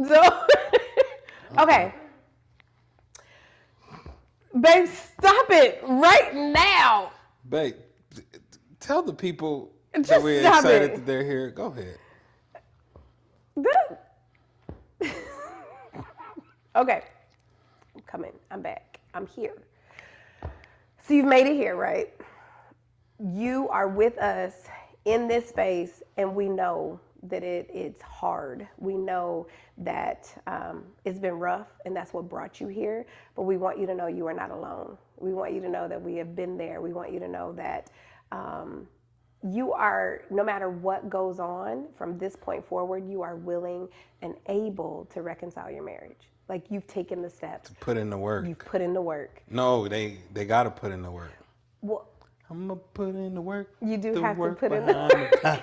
So, okay. Babe, stop it right now. Babe, tell the people Just that we're stop excited it. that they're here. Go ahead. Okay. I'm coming. I'm back. I'm here. So you've made it here, right? You are with us in this space, and we know that it's hard. We know that it's been rough, and that's what brought you here. But we want you to know you are not alone. We want you to know that we have been there. We want you to know that you are, no matter what goes on from this point forward, you are willing and able to reconcile your marriage. Like you've taken the steps. Put in the work. You've put in the work. No, they got to put in the work. Well, I'm going to put in the work. you do the have to work put in the work.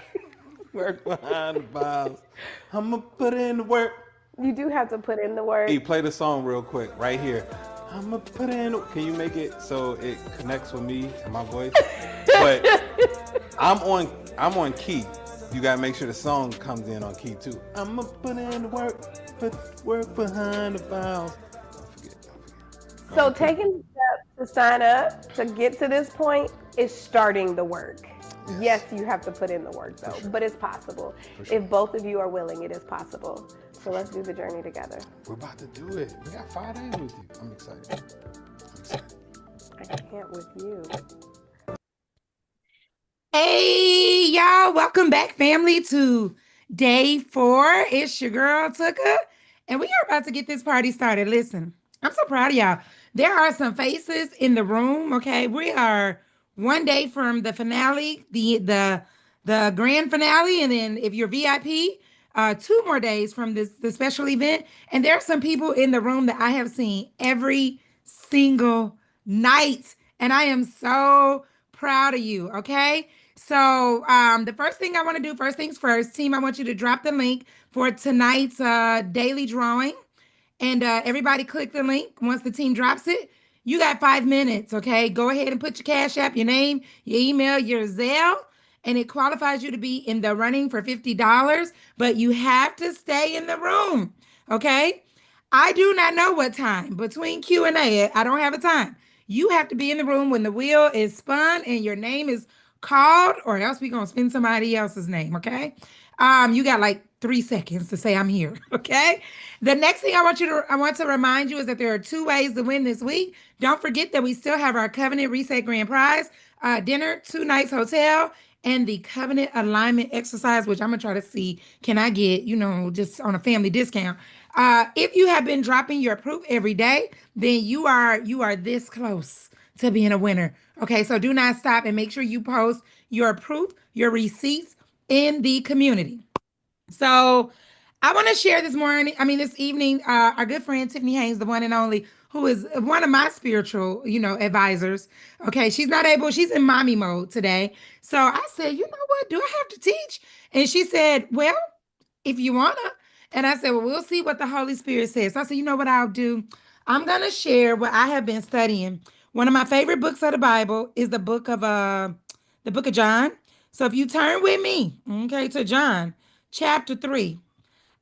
Work behind the vows. I'm going to put in the work. You do have to put in the work. Hey, play the song real quick right here. I'm going to put in. Can you make it so it connects with me and my voice? But I'm on key. You gotta make sure the song comes in on key too. I'ma put in the work, put work behind the vows. Don't forget. So taking the steps to sign up to get to this point is starting the work. Yes, you have to put in the work though, but it's possible. If both of you are willing, it is possible. So let's do the journey together. We're about to do it. We got 5 days with you. I'm excited. I can't with you. Hey, y'all. Welcome back, family, to day 4. It's your girl, Tuka, and we are about to get this party started. Listen, I'm so proud of y'all. There are some faces in the room, okay? We are one day from the finale, the grand finale, and then if you're VIP, 2 more days from the special event. And there are some people in the room that I have seen every single night, and I am so proud of you, okay? So the first thing I want to do, first things first, team, I want you to drop the link for tonight's daily drawing. And everybody click the link. Once the team drops it, you got 5 minutes, okay? Go ahead and put your Cash App, your name, your email, your Zelle, and it qualifies you to be in the running for $50, but you have to stay in the room, okay? I do not know what time. Between Q&A, I don't have a time. You have to be in the room when the wheel is spun and your name is called, or else we're gonna spin somebody else's name, okay? You got like 3 seconds to say I'm here, okay? The next thing I want to remind you is that there are 2 ways to win this week. Don't forget that we still have our Covenant Reset Grand Prize, dinner, 2 nights hotel, and the Covenant Alignment exercise, which I'm gonna try to see, can I get, just on a family discount. If you have been dropping your proof every day, then you are this close to being a winner. Okay, so do not stop and make sure you post your proof, your receipts in the community. So I want to share this evening, our good friend Tiffany Haynes, the one and only, who is one of my spiritual, advisors. Okay, she's not able, she's in mommy mode today. So I said, you know what, do I have to teach? And she said, well, if you wanna. And I said, well, we'll see what the Holy Spirit says. So I said, you know what I'll do? I'm gonna share what I have been studying. One of my favorite books of the Bible is the book of John. So if you turn with me, okay, to John chapter 3.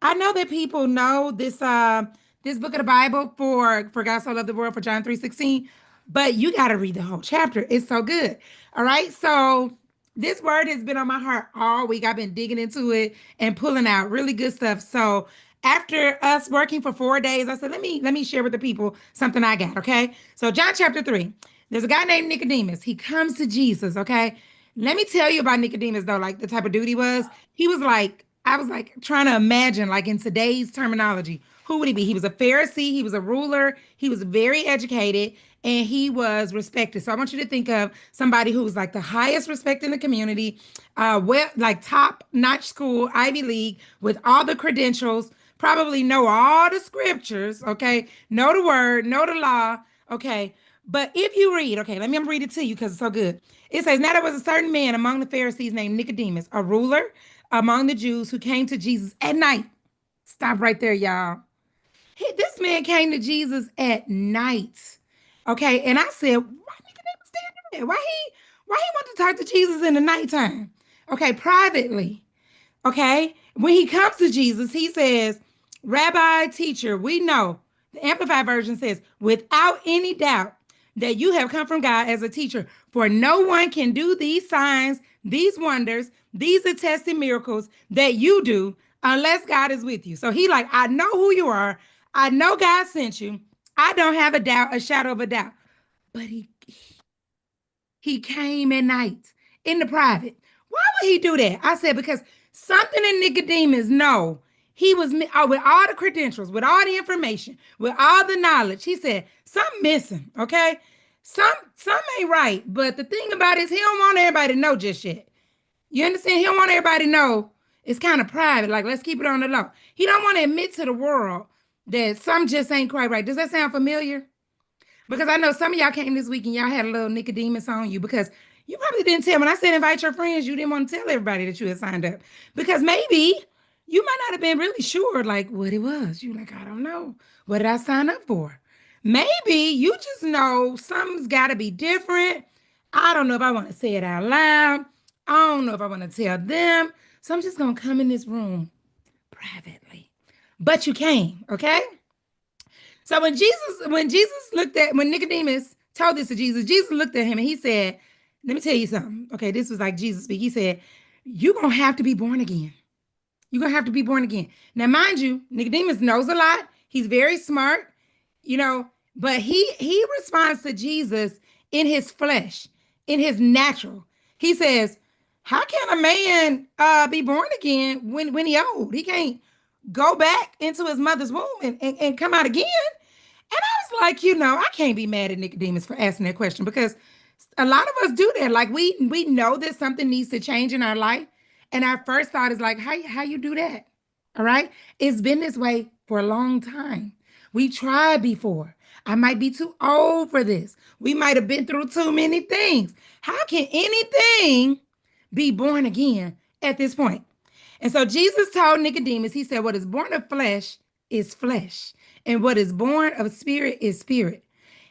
I know that people know this book of the Bible for God so loved the world, for John 3:16, but you got to read the whole chapter. It's so good. All right. So this word has been on my heart all week. I've been digging into it and pulling out really good stuff. So after us working for 4 days, I said, let me share with the people something I got. Okay. So John chapter 3, there's a guy named Nicodemus. He comes to Jesus. Okay. Let me tell you about Nicodemus, though, like the type of dude he was. He was like, I was like trying to imagine, like in today's terminology, who would he be? He was a Pharisee, he was a ruler, he was very educated, and he was respected. So I want you to think of somebody who was like the highest respect in the community, like top-notch school, Ivy League, with all the credentials, probably know all the scriptures, okay? Know the word, know the law, okay? But if you read, okay, let me read it to you because it's so good. It says, now there was a certain man among the Pharisees named Nicodemus, a ruler among the Jews, who came to Jesus at night. Stop right there, y'all. This man came to Jesus at night. Okay, and I said, why Nicodemus standing there? Why he want to talk to Jesus in the nighttime? Okay, privately. Okay, when he comes to Jesus, he says, Rabbi, teacher, we know, the Amplified Version says, without any doubt that you have come from God as a teacher, for no one can do these signs, these wonders, these attested miracles that you do unless God is with you. So he like, I know who you are. I know God sent you. I don't have a doubt, a shadow of a doubt. But he came at night in the private. Why would he do that? I said, because something in Nicodemus, no. He was with all the credentials, with all the information, with all the knowledge. He said, something missing, okay? Some ain't right. But the thing about it is he don't want everybody to know just yet. You understand? He don't want everybody to know. It's kind of private. Like, let's keep it on the low. He don't want to admit to the world that some just ain't quite right. Does that sound familiar? Because I know some of y'all came this week and y'all had a little Nicodemus on you because you probably didn't tell. When I said invite your friends, you didn't want to tell everybody that you had signed up. Because maybe you might not have been really sure like what it was. You like, I don't know. What did I sign up for? Maybe you just know something's got to be different. I don't know if I want to say it out loud. I don't know if I want to tell them. So I'm just going to come in this room privately. But you came, okay? So when Nicodemus told this to Jesus, Jesus looked at him and he said, let me tell you something. Okay, this was like Jesus speak. He said, you're going to have to be born again. You're going to have to be born again. Now, mind you, Nicodemus knows a lot. He's very smart, but he responds to Jesus in his flesh, in his natural. He says, how can a man be born again when he old? He can't go back into his mother's womb and come out again. And I was like, I can't be mad at Nicodemus for asking that question because a lot of us do that. Like we know that something needs to change in our life. And our first thought is like, how you do that? All right. It's been this way for a long time. We tried before. I might be too old for this. We might have been through too many things. How can anything be born again at this point? And so Jesus told Nicodemus, he said, what is born of flesh is flesh, and what is born of spirit is spirit.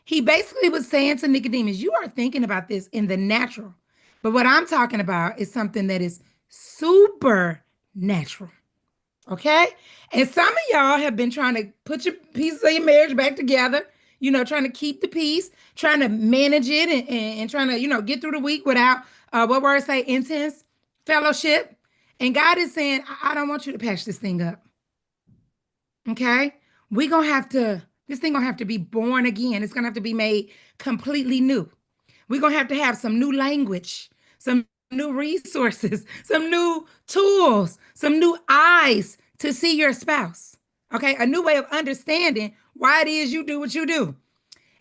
He basically was saying to Nicodemus, you are thinking about this in the natural, but what I'm talking about is something that is supernatural. Okay? And some of y'all have been trying to put your pieces of your marriage back together, trying to keep the peace, trying to manage it and trying to, get through the week without, what words say, intense fellowship. And God is saying, I don't want you to patch this thing up. Okay? This thing gonna have to be born again. It's gonna have to be made completely new. We're gonna have to have some new language, some new resources, some new tools, some new eyes to see your spouse. Okay? A new way of understanding why it is you do what you do.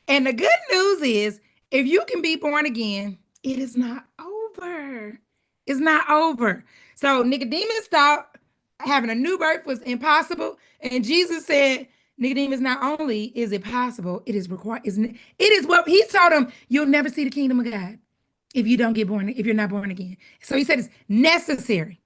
And the good news is, if you can be born again, it is not over. It's not over. So Nicodemus thought having a new birth was impossible. And Jesus said, Nicodemus, not only is it possible, it is required. It is what he told him, you'll never see the kingdom of God if you don't get born, if you're not born again. So he said it's necessary.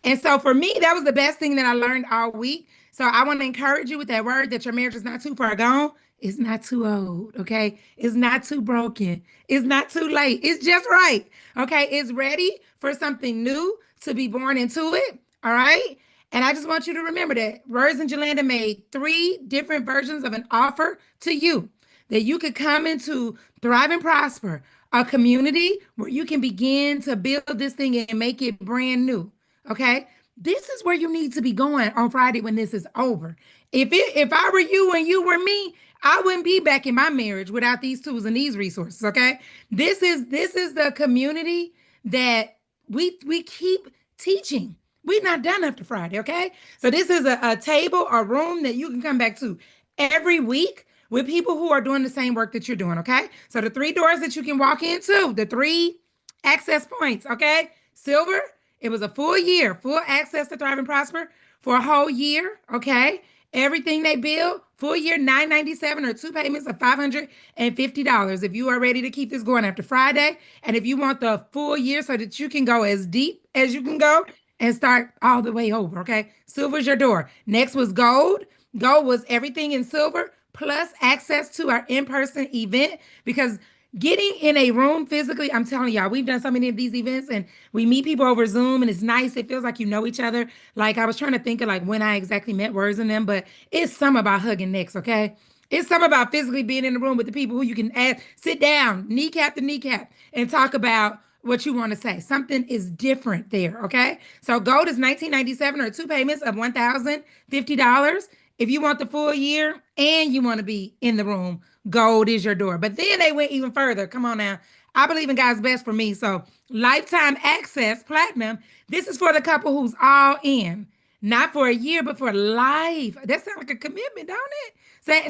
And so for me, that was the best thing that I learned all week. So I want to encourage you with that word that your marriage is not too far gone. It's not too old, okay? It's not too broken. It's not too late. It's just right, okay? It's ready for something new to be born into it, all right? And I just want you to remember that Words and Julanda made 3 different versions of an offer to you that you could come into Thrive and Prosper, a community where you can begin to build this thing and make it brand new, okay? This is where you need to be going on Friday when this is over. If I were you and you were me, I wouldn't be back in my marriage without these tools and these resources, okay? This is the community that we keep teaching. We're not done after Friday, okay? So this is a table, a room that you can come back to every week with people who are doing the same work that you're doing, okay? So the 3 doors that you can walk into, the 3 access points, okay? Silver, it was a full year, full access to Thrive and Prosper for a whole year, okay? Everything they build, full year, $997 or 2 payments of $550 if you are ready to keep this going after Friday. And if you want the full year so that you can go as deep as you can go and start all the way over, okay? Silver's your door. Next was gold. Gold was everything in silver plus access to our in-person event because Getting in a room physically, I'm telling y'all, we've done so many of these events and we meet people over Zoom and it's nice. It feels like you know each other. Like I was trying to think of like when I exactly met words in them, but it's something about hugging necks, okay? It's something about physically being in the room with the people who you can sit down, kneecap to kneecap, and talk about what you want to say. Something is different there, okay? So gold is $19.97 or two payments of $1,050. If you want the full year and you want to be in the room, gold is your door. But then they went even further. Come on now. I believe in God's best for me. So lifetime access, platinum. This is for the couple who's all in. Not for a year, but for life. That sounds like a commitment, don't it?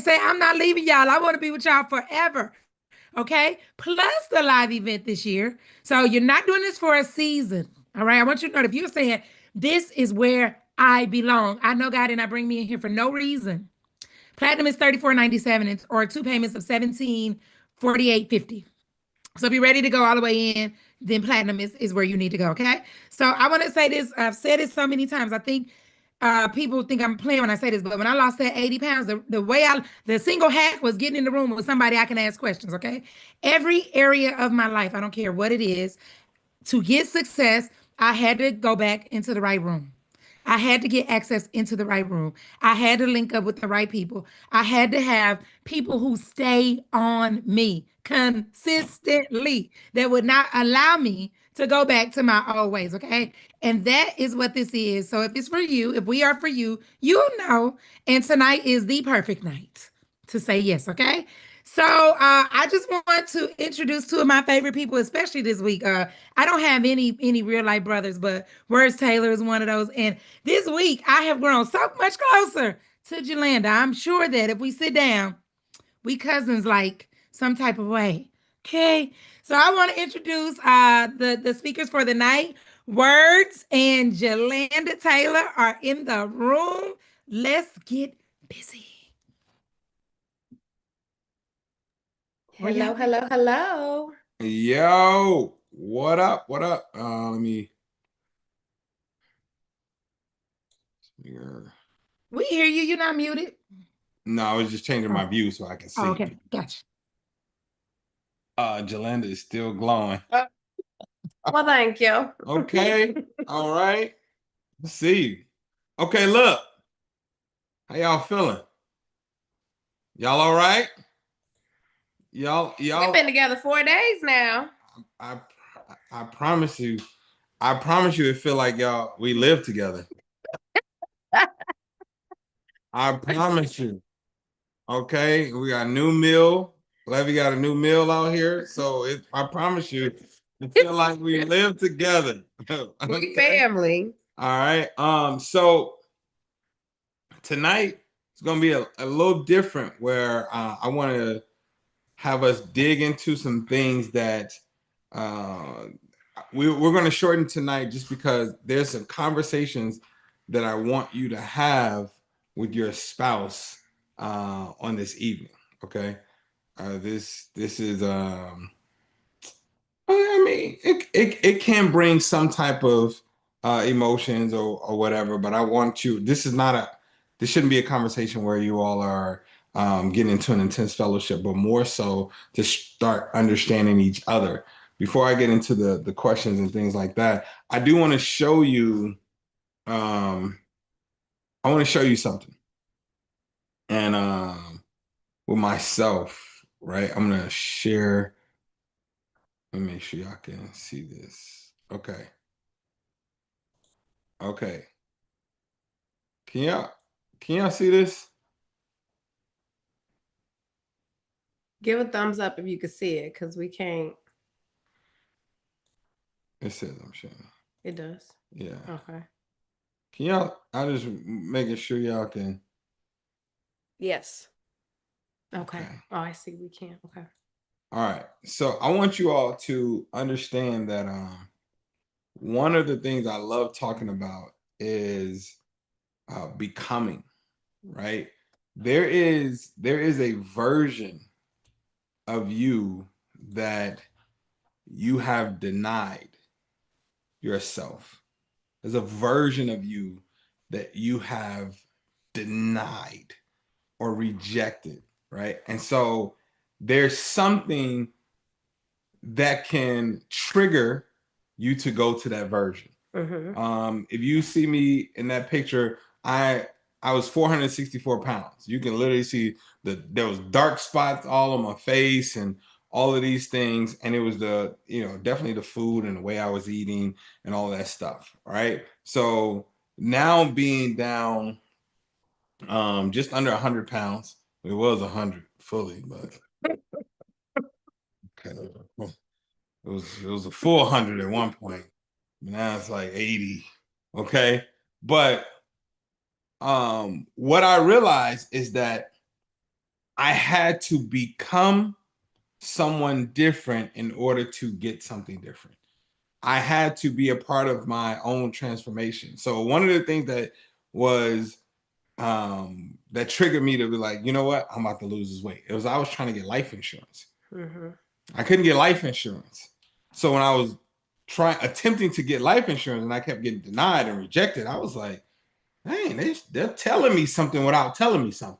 Say, I'm not leaving y'all. I want to be with y'all forever. Okay. Plus the live event this year. So you're not doing this for a season. All right. I want you to know if you're saying this is where I belong. I know God did not bring me in here for no reason. Platinum is $34.97 or two payments of $1748.50. So if you're ready to go all the way in, then platinum is where you need to go. Okay. So I want to say this. I've said it so many times. I think people think I'm playing when I say this, but when I lost that 80 pounds, the single hack was getting in the room with somebody I can ask questions. Okay. Every area of my life, I don't care what it is, to get success, I had to go back into the right room. I had to get access into the right room. I had to link up with the right people. I had to have people who stay on me consistently that would not allow me to go back to my old ways. Okay. And that is what this is. So if it's for you, if we are for you, you'll know. And tonight is the perfect night to say yes. Okay. So I just want to introduce two of my favorite people, especially this week. I don't have any real life brothers, but Words Taylor is one of those. And this week I have grown so much closer to Julanda. I'm sure that if we sit down, we cousins like some type of way. Okay. So I want to introduce the speakers for the night. Words and Julanda Taylor are in the room. Let's get busy. Hello, hello, hello. Yo, what up? What up? Let me. We hear you. You're not muted. No, I was just changing my view so I can see. Oh, okay. Gotcha. Julanda is still glowing. Well, thank you. Okay. All right. Let's see. Okay, look. How y'all feeling? Y'all all right? Y'all. We've been together 4 days now. I promise you. I promise you, it feel like we live together. I promise you. Okay, we got a new meal. Levy got a new meal out here, so I promise you, it feel like we live together. We family. All right. So tonight it's gonna be a little different, where I want to have us dig into some things that we're going to shorten tonight, just because there's some conversations that I want you to have with your spouse on this evening. Okay. This is I mean, it can bring some type of emotions or whatever, but I want you. This shouldn't be a conversation where you all are getting into an intense fellowship, but more so to start understanding each other. Before I get into the questions and things like that, I do want to show you. I want to show you something, and with myself, right? I'm gonna share. Let me make sure y'all can see this. Okay. Okay. Can y'all see this? Give a thumbs up if you can see it, because we can't. It says I'm sharing. It does. Yeah. Okay. Can y'all? I'm just making sure y'all can. Yes. Okay. Oh, I see. We can. Okay. All right. So I want you all to understand that one of the things I love talking about is becoming, right? There is a version of you that you have denied yourself. There's a version of you that you have denied or rejected, right? And so there's something that can trigger you to go to that version. If you see me in that picture, I was 464 pounds. You can literally see there was dark spots all on my face and all of these things. And it was definitely the food and the way I was eating and all that stuff. Right. So now being down just under 100 pounds. It was 100 fully, but okay. It was a full 100 at one point. Now it's like 80. Okay. But what I realized is that I had to become someone different in order to get something different. I had to be a part of my own transformation. So one of the things that was that triggered me to be like, you know what, I'm about to lose this weight. It was I was trying to get life insurance. I couldn't get life insurance. So when I was attempting to get life insurance and I kept getting denied and rejected, I was like, dang, they're telling me something without telling me something.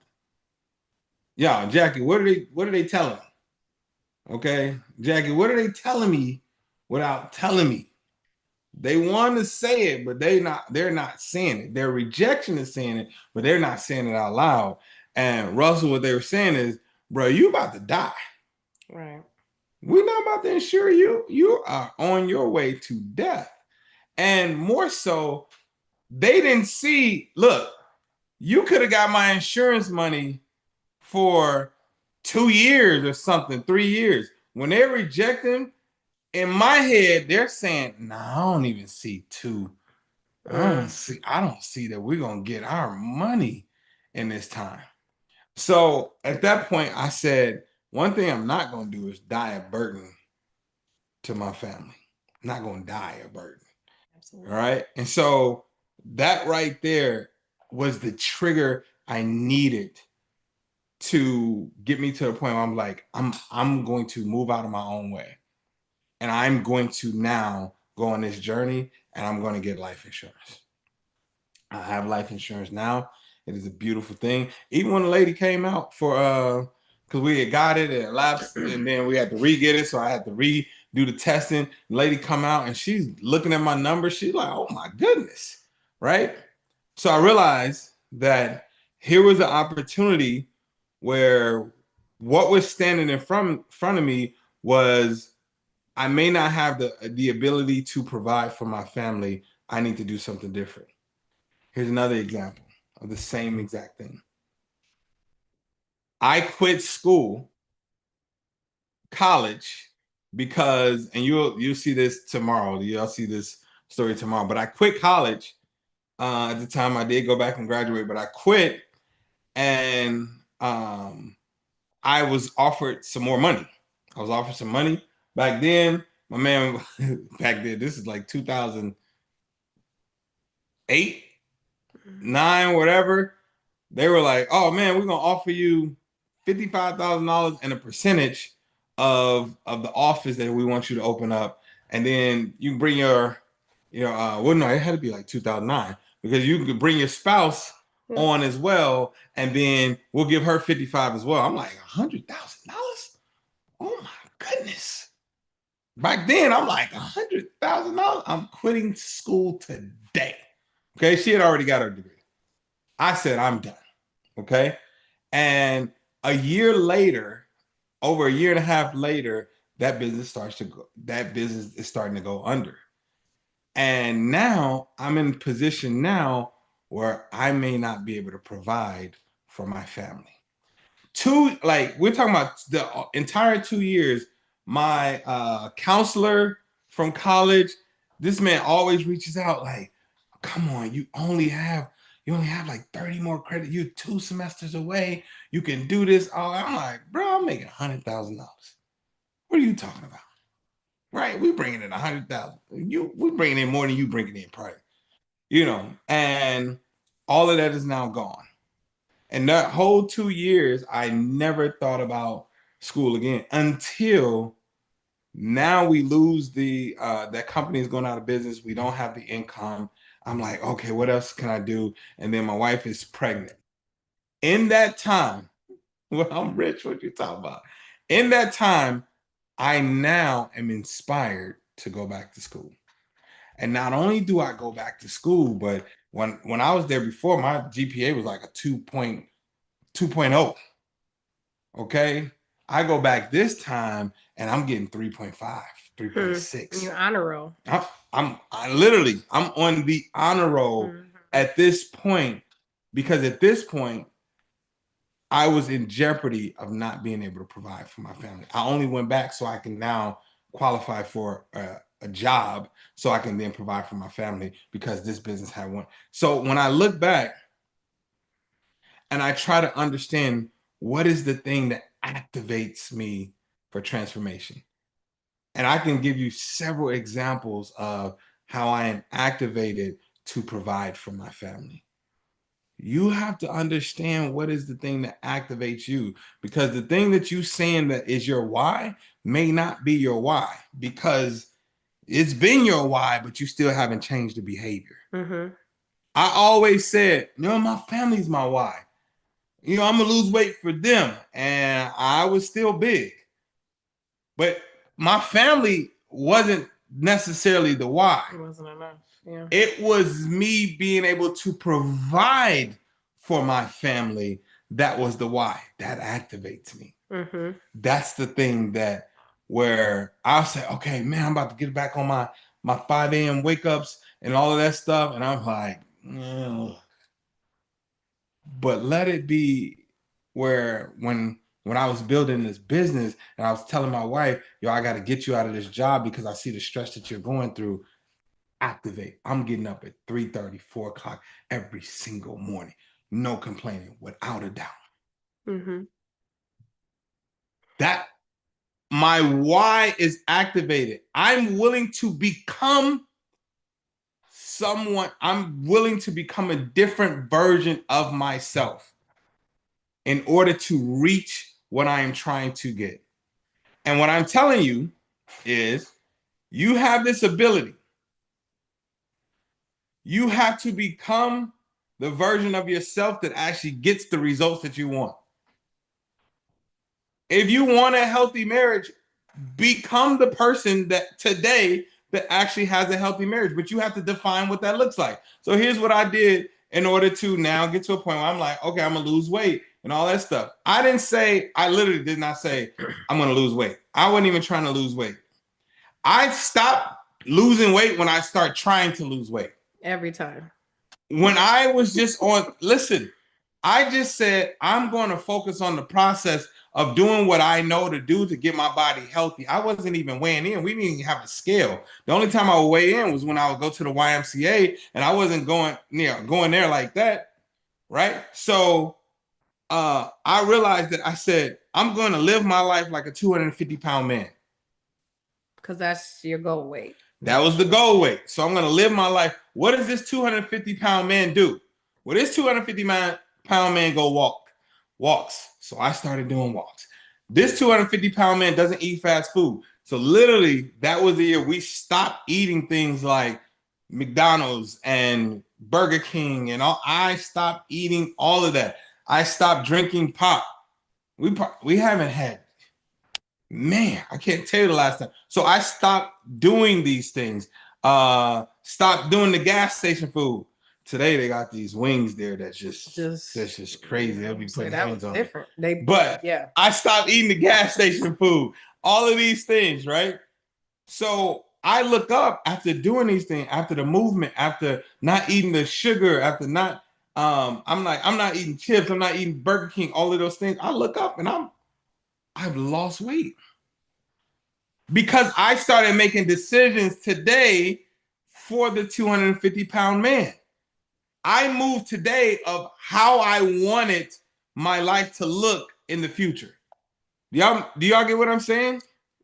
Yeah, Jackie, what are they telling me? Okay, Jackie, what are they telling me without telling me? They want to say it, but they're not saying it. Their rejection is saying it, but they're not saying it out loud. And Russell, what they were saying is, bro, you about to die. Right. We're not about to insure you. You are on your way to death. And more so, they didn't see, look, you could have got my insurance money for 2 years or something, 3 years. When they reject him, in my head, they're saying, "Nah, I don't even see 2. I don't see that we're gonna get our money in this time." So at that point, I said, one thing I'm not gonna do is die a burden to my family. I'm not gonna die a burden. Absolutely. All right. And so that right there was the trigger I needed to get me to the point where I'm like, I'm going to move out of my own way. And I'm going to now go on this journey and I'm going to get life insurance. I have life insurance now. It is a beautiful thing. Even when the lady came out for because we had got it, it lapsed, and then we had to re-get it. So I had to redo the testing. The lady come out and she's looking at my numbers. She's like, oh my goodness. Right. So I realized that here was an opportunity where what was standing in front of me was I may not have the ability to provide for my family. I need to do something different. Here's another example of the same exact thing. I quit college, because, and you'll see this tomorrow. You'll see this story tomorrow. But I quit college. At the time, I did go back and graduate, but I quit, and I was offered some more money. I was offered some money back then. My man, back then, this is like 2008, 9, whatever. They were like, "Oh man, we're gonna offer you $55,000 and a percentage of the office that we want you to open up, and then you can bring well, no, it had to be like 2009, because you could bring your spouse on as well, and then we'll give her 55 as well." I'm like, $100,000? Oh my goodness! Back then, I'm like, $100,000? I'm quitting school today. Okay, she had already got her degree. I said, I'm done. Okay. And a year later, over a year and a half later, that business is starting to go under. And now I'm in a position now where I may not be able to provide for my family. We're talking about the entire 2 years. My counselor from college, this man always reaches out like, come on, you only have like 30 more credit. You're 2 semesters away. You can do this. I'm like, bro, I'm making $100,000. What are you talking about? Right? We bringing in 100,000. We bringing in more than you bringing in, probably. And all of that is now gone. And that whole 2 years, I never thought about school again until now. We lose that company is going out of business. We don't have the income. I'm like, okay, what else can I do? And then my wife is pregnant. In that time, well, I'm rich. What you talking about? In that time, I now am inspired to go back to school. And not only do I go back to school, but when I was there before, my GPA was like a 2.0. Okay. I go back this time and I'm getting 3.5, 3.6. You're honor roll. I'm on the honor roll at this point, because at this point I was in jeopardy of not being able to provide for my family. I only went back so I can now qualify for a job so I can then provide for my family, because this business had one. So when I look back and I try to understand what is the thing that activates me for transformation, and I can give you several examples of how I am activated to provide for my family. You have to understand what is the thing that activates you, because the thing that you saying that is your why may not be your why, because it's been your why, but you still haven't changed the behavior. I always said, my family's my why. I'm gonna lose weight for them, and I was still big, but my family wasn't necessarily the why. It wasn't enough. Yeah. It was me being able to provide for my family. That was the why. That activates me. That's the thing that where I'll say, okay, man, I'm about to get back on my 5 a.m. wake ups and all of that stuff. And I'm like, but let it be where when I was building this business and I was telling my wife, I got to get you out of this job because I see the stress that you're going through. Activate. I'm getting up at 3:30, 4 o'clock every single morning. No complaining, without a doubt. That my why is activated. I'm willing to become someone. I'm willing to become a different version of myself in order to reach what I am trying to get. And what I'm telling you is, you have this ability. You have to become the version of yourself that actually gets the results that you want. If you want a healthy marriage, become the person that today that actually has a healthy marriage, but you have to define what that looks like. So here's what I did in order to now get to a point where I'm like, okay, I'm gonna lose weight and all that stuff. I literally did not say I'm gonna lose weight. I wasn't even trying to lose weight. I stopped losing weight when I start trying to lose weight. Every time. When I was just I just said, I'm going to focus on the process of doing what I know to do to get my body healthy. I wasn't even weighing in. We didn't even have a scale. The only time I would weigh in was when I would go to the YMCA, and I wasn't going there like that. Right. So I realized that I said, I'm going to live my life like a 250-pound man. Because that's your goal weight. That was the goal weight. So I'm going to live my life. What does this 250-pound man do? Well, this 250-pound man walks. So I started doing walks. This 250-pound man doesn't eat fast food. So literally, that was the year we stopped eating things like McDonald's and Burger King and all. I stopped eating all of that. I stopped drinking pop. We haven't had, man, I can't tell you the last time. So I stopped doing these things. Stopped doing the gas station food. Today they got these wings there that's just crazy. They'll be putting hands on different. I stopped eating the gas station food. All of these things, right? So I look up after doing these things, after the movement, after not eating the sugar, after not I'm not eating chips, I'm not eating Burger King, all of those things. I look up and I've lost weight. Because I started making decisions today for the 250-pound man. I moved today of how I wanted my life to look in the future. Do y'all get what I'm saying?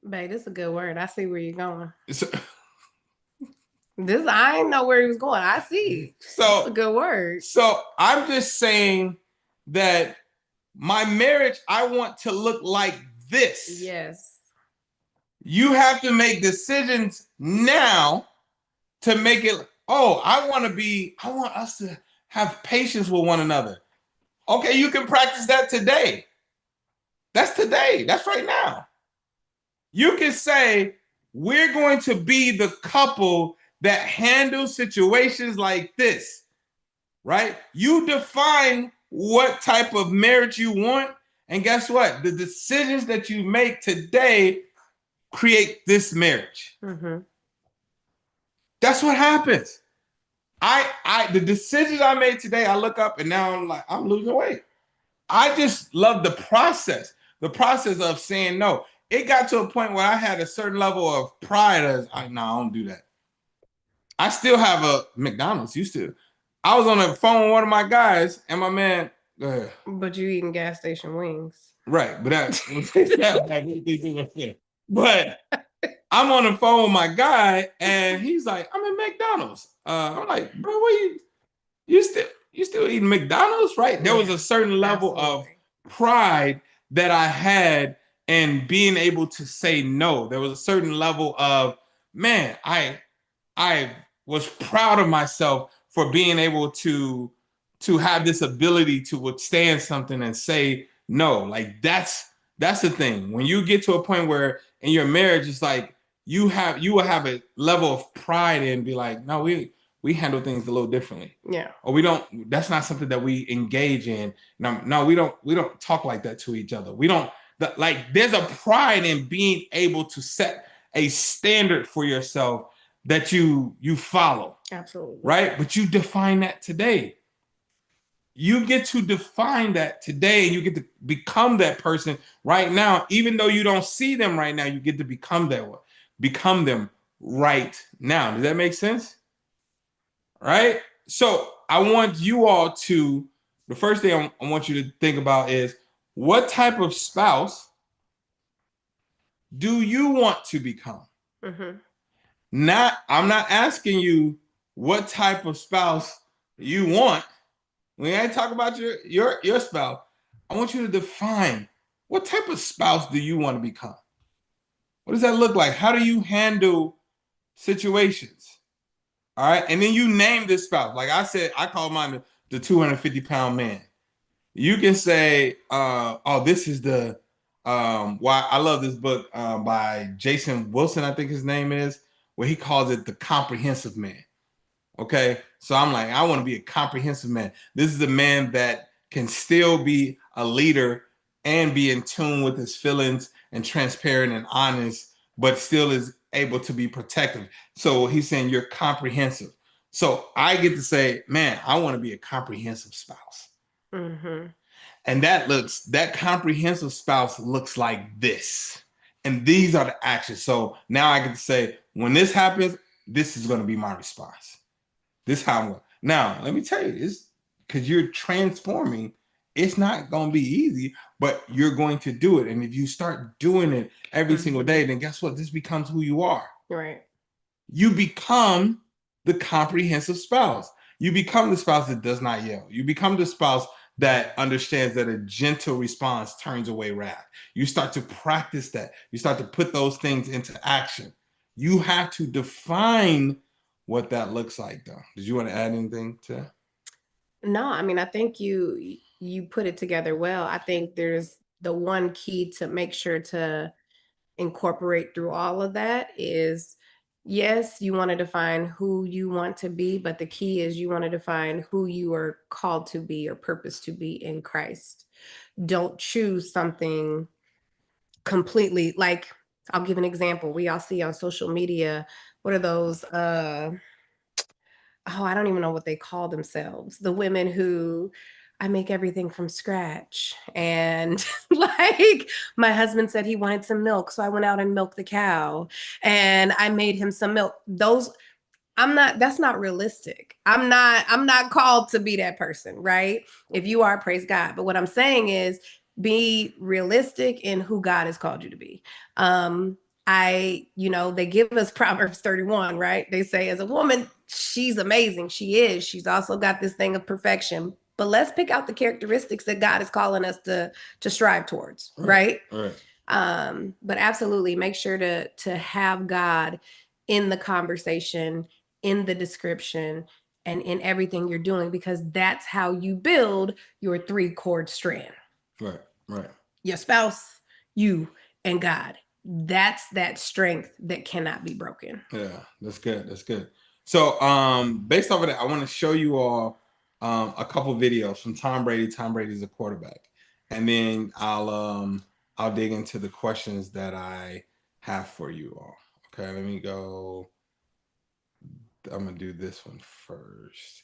Babe, this is a good word. I see where you're going. I didn't know where he was going. I see. So it's a good word. So I'm just saying that my marriage, I want to look like this. Yes. You have to make decisions now to make it. I want us to have patience with one another. Okay, you can practice that today. That's today. That's right now. You can say, we're going to be the couple that handles situations like this, right? You define what type of marriage you want. And guess what? The decisions that you make today create this marriage. Mm-hmm. That's what happens. The decisions I made today, I look up and now I'm like, I'm losing weight. I just love the process of saying no. It got to a point where I had a certain level of pride as I don't do that. I still have a McDonald's, used to. I was on the phone with one of my guys and my man, go ahead. But you eating gas station wings. Right, but but I'm on the phone with my guy and he's like, I'm at McDonald's. I'm like, bro, what you still eating McDonald's, right? There was a certain level of pride that I had in being able to say no. There was a certain level of, man, I was proud of myself for being able to have this ability to withstand something and say no. Like that's the thing. When you get to a point where in your marriage, it's like you will have a level of pride and be like, no, we handle things a little differently. Yeah. Or we don't, that's not something that we engage in. No, we don't talk like that to each other. We don't, like, there's a pride in being able to set a standard for yourself that you follow. Absolutely. Right? But you define that today. You get to define that today and you get to become that person right now. Even though you don't see them right now, you get to become them right now. Does that make sense? Right? So I want you all to, the first thing I want you to think about is, what type of spouse do you want to become? Mm-hmm. I'm not asking you what type of spouse you want. We ain't talking about your spouse. I want you to define, what type of spouse do you want to become? What does that look like? How do you handle situations? All right. And then you name this spouse. Like I said, I call mine the 250-pound man. You can say, this is the, why I love this book by Jason Wilson, I think his name is, where he calls it the comprehensive man. Okay. So I'm like, I want to be a comprehensive man. This is a man that can still be a leader and be in tune with his feelings and transparent and honest, but still is able to be protective. So he's saying you're comprehensive. So I get to say, man, I want to be a comprehensive spouse. Mm-hmm. And that comprehensive spouse looks like this. And these are the actions. So now I get to say, when this happens, this is going to be my response. This is how I'm going. Now, let me tell you this, because you're transforming. It's not going to be easy, but you're going to do it. And if you start doing it every single day, then guess what? This becomes who you are. Right. You become the comprehensive spouse. You become the spouse that does not yell. You become the spouse that understands that a gentle response turns away wrath. You start to practice that. You start to put those things into action. You have to define what that looks like, though. Did you want to add anything to that? No, I mean, I think you put it together well. I think there's the one key to make sure to incorporate through all of that is, yes, you want to define who you want to be, but the key is you want to define who you are called to be or purpose to be in Christ. Don't choose something completely, like, I'll give an example. We all see on social media, what are those, I don't even know what they call themselves. The women who, I make everything from scratch. And like, my husband said he wanted some milk, so I went out and milked the cow and I made him some milk. That's not realistic. I'm not called to be that person, right? If you are, praise God. But what I'm saying is, be realistic in who God has called you to be. They give us Proverbs 31, right? They say, as a woman, she's amazing. She is. She's also got this thing of perfection. But let's pick out the characteristics that God is calling us to strive towards, right? Right. But absolutely make sure to have God in the conversation, in the description, and in everything you're doing, because that's how you build your 3-chord strand. Right. Your spouse, you, and God. That's that strength that cannot be broken. Yeah, that's good. That's good. So based off of that, I want to show you all a couple videos from Tom Brady. Tom Brady's a quarterback. And then I'll dig into the questions that I have for you all. Okay, let me go. I'm gonna do this one first.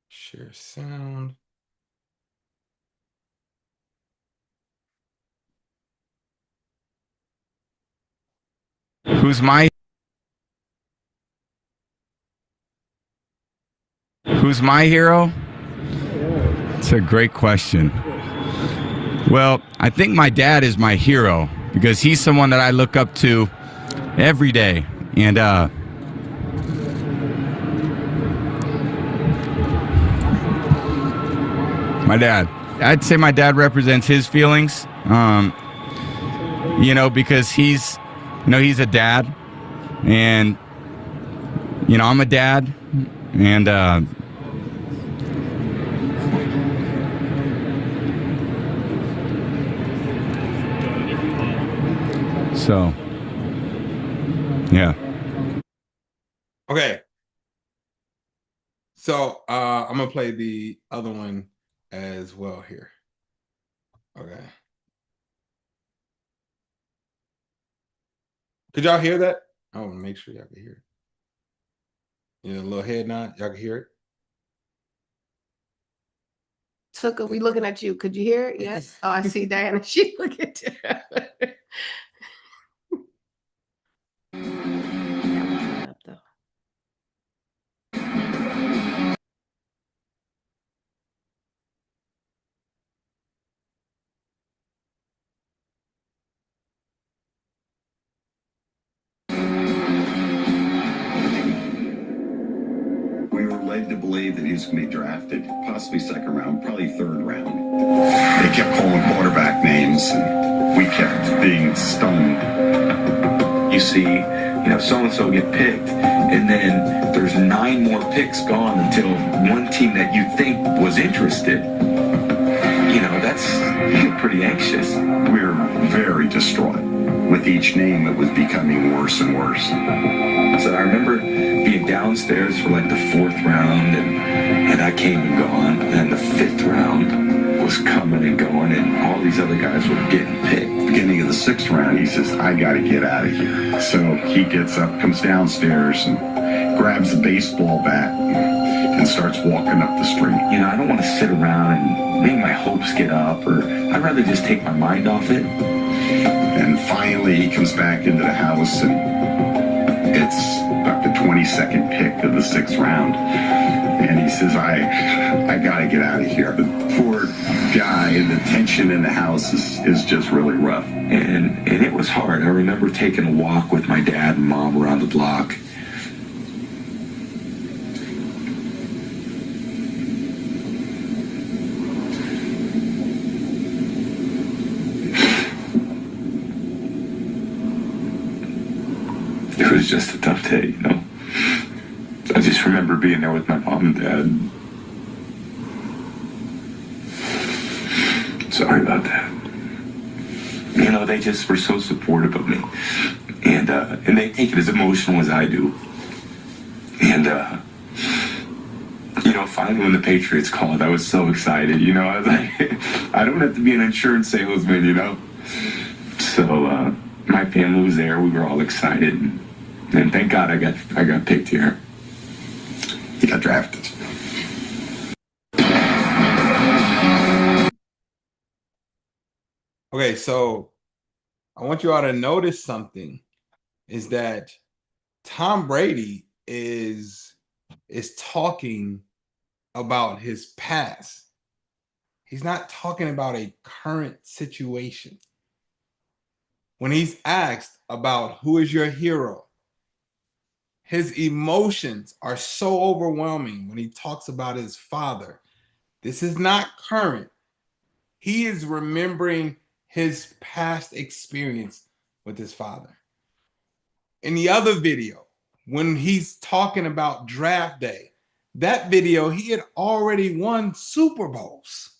Share sound. Who's my hero? It's a great question. Well, I think my dad is my hero because he's someone that I look up to every day. And my dad, I'd say my dad represents his feelings, because he's a dad, and, I'm a dad, and, so, yeah. Okay. So I'm gonna play the other one as well here. Okay. Could y'all hear that? I want to make sure y'all can hear it. A little head nod. Y'all can hear it? Tuka, we looking at you. Could you hear it? Yes. Oh, I see Diana. She look at you. We were led to believe that he was going to be drafted, possibly second round, probably third round. They kept calling quarterback names, and we kept being stunned. You see, so-and-so get picked, and then there's 9 more picks gone until one team that you think was interested. That's pretty anxious. We were very distraught. With each name, it was becoming worse and worse. So I remember being downstairs for like the 4th round, and I came and gone, and the 5th round was coming and going, and all these other guys were getting picked. Beginning of the 6th round, he says, I got to get out of here. So he gets up, comes downstairs, and grabs a baseball bat and starts walking up the street. I don't want to sit around and make my hopes get up, or I'd rather just take my mind off it. And finally, he comes back into the house, and it's about the 22nd pick of the 6th round. And he says, I got to get out of here. The poor guy, and the tension in the house is just really rough. And it was hard. I remember taking a walk with my dad and mom around the block. It was just a tough day, I just remember being there with my mom and dad. Sorry about that. They just were so supportive of me. And they take it as emotional as I do. And, finally when the Patriots called, I was so excited, I was like, I don't have to be an insurance salesman, So, my family was there. We were all excited. And thank God I got picked here. He got drafted. Okay, so I want you all to notice something, is that Tom Brady is talking about his past. He's not talking about a current situation. When he's asked about who is your hero, his emotions are so overwhelming when he talks about his father. This is not current. He is remembering his past experience with his father. In the other video, when he's talking about draft day, that video, he had already won Super Bowls.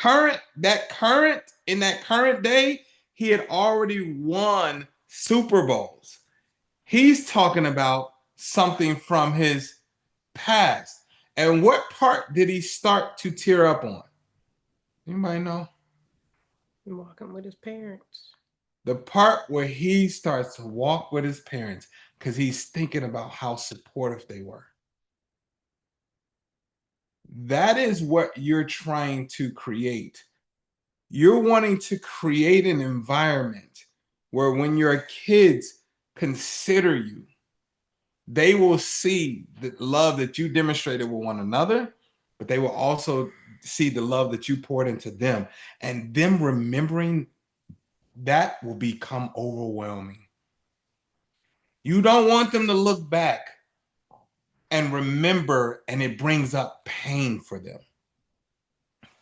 in that current day, he had already won Super Bowls. He's talking about something from his past. And what part did he start to tear up on? Anybody know? Walking with his parents. The part where he starts to walk with his parents because he's thinking about how supportive they were. That is what you're trying to create. You're wanting to create an environment where when your kids consider you, they will see the love that you demonstrated with one another, but they will also see the love that you poured into them. And them remembering that will become overwhelming. You don't want them to look back and remember, and it brings up pain for them.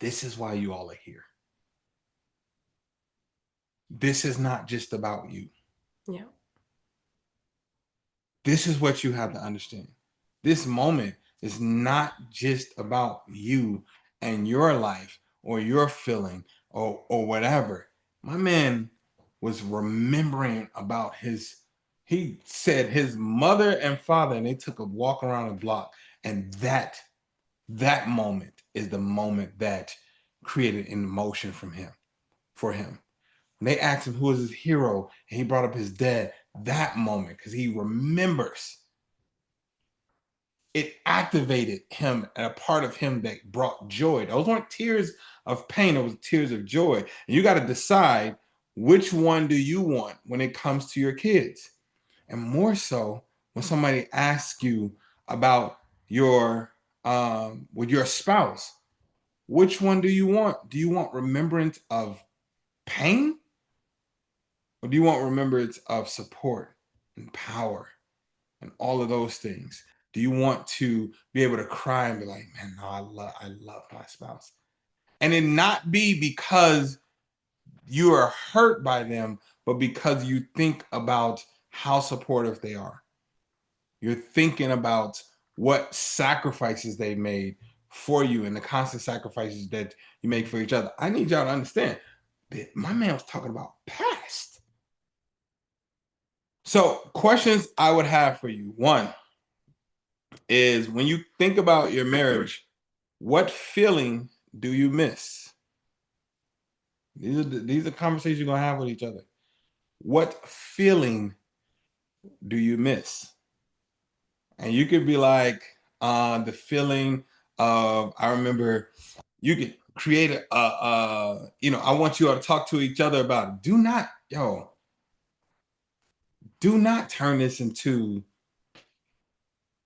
This is why you all are here. This is not just about you. Yeah. This is what you have to understand. This moment is not just about you and your life or your feeling or whatever. My man was remembering about he said his mother and father, and they took a walk around the block. And that moment is the moment that created an emotion for him. When they asked him who was his hero, and he brought up his dad, that moment, because he remembers, it activated him and a part of him that brought joy. Those weren't tears of pain, those were tears of joy. And you got to decide, which one do you want when it comes to your kids? And more so, when somebody asks you about your with your spouse, which one do you want? Do you want remembrance of pain? Or do you want remembrance of support and power and all of those things? Do you want to be able to cry and be like, man, no, I love my spouse? And it not be because you are hurt by them, but because you think about how supportive they are. You're thinking about what sacrifices they made for you and the constant sacrifices that you make for each other. I need y'all to understand that my man was talking about past. So, questions I would have for you. One is, when you think about your marriage, what feeling do you miss? These are conversations you're going to have with each other. What feeling do you miss? And you could be like, the feeling of, I remember, you could create I want you all to talk to each other about it. Do not turn this into,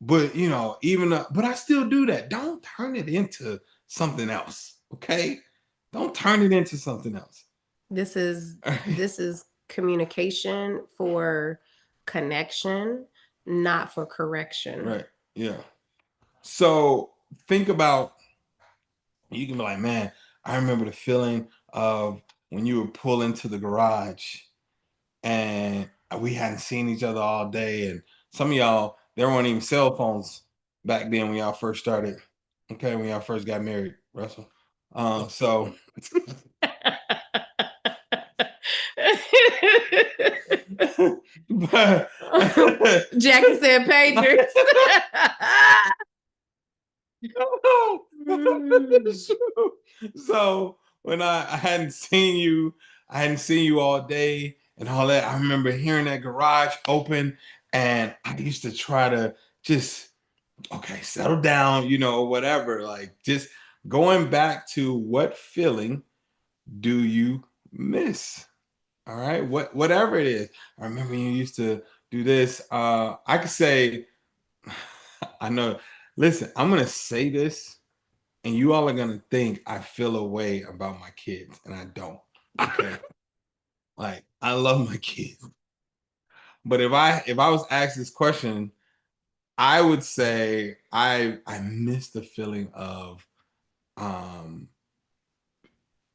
but but I still do that. Don't turn it into something else. Okay. Don't turn it into something else. This is communication for connection, not for correction. Right. Yeah. So think about, you can be like, man, I remember the feeling of when you would pull into the garage and we hadn't seen each other all day. And some of y'all, there weren't even cell phones back then when y'all first started. Okay, when y'all first got married, Russell. So but Jackie said pagers. So when I hadn't seen you all day and all that, I remember hearing that garage open, and I used to try to just, okay, settle down, whatever. Like, just going back to, what feeling do you miss? All right, whatever it is. I remember you used to do this. I could say, I know. Listen, I'm gonna say this, and you all are gonna think I feel a way about my kids, and I don't. Okay, like, I love my kids, but if I was asked this question, I would say I miss the feeling of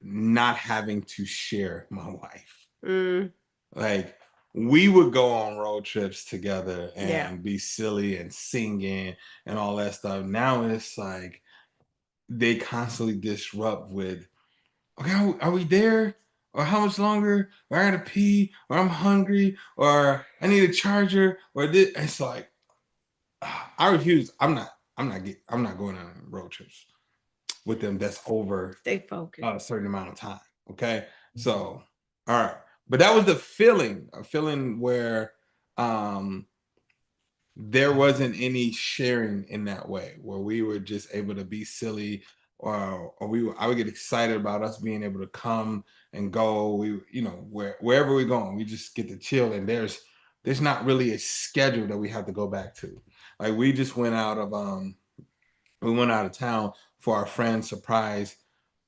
not having to share my wife. Like, we would go on road trips together and be silly and singing and all that stuff. Now it's like they constantly disrupt with okay, are we there? Or how much longer? Or I gotta pee, or I'm hungry, or I need a charger, or this. It's like I refuse. I'm not going on road trips with them that's over Stay focused. a certain amount of time. Okay. So all right. But that was a feeling where there wasn't any sharing in that way, where we were just able to be silly, or I would get excited about us being able to come and go. We, wherever we're going, we just get to chill, and there's not really a schedule that we have to go back to. Like we just went out of town for our friend's surprise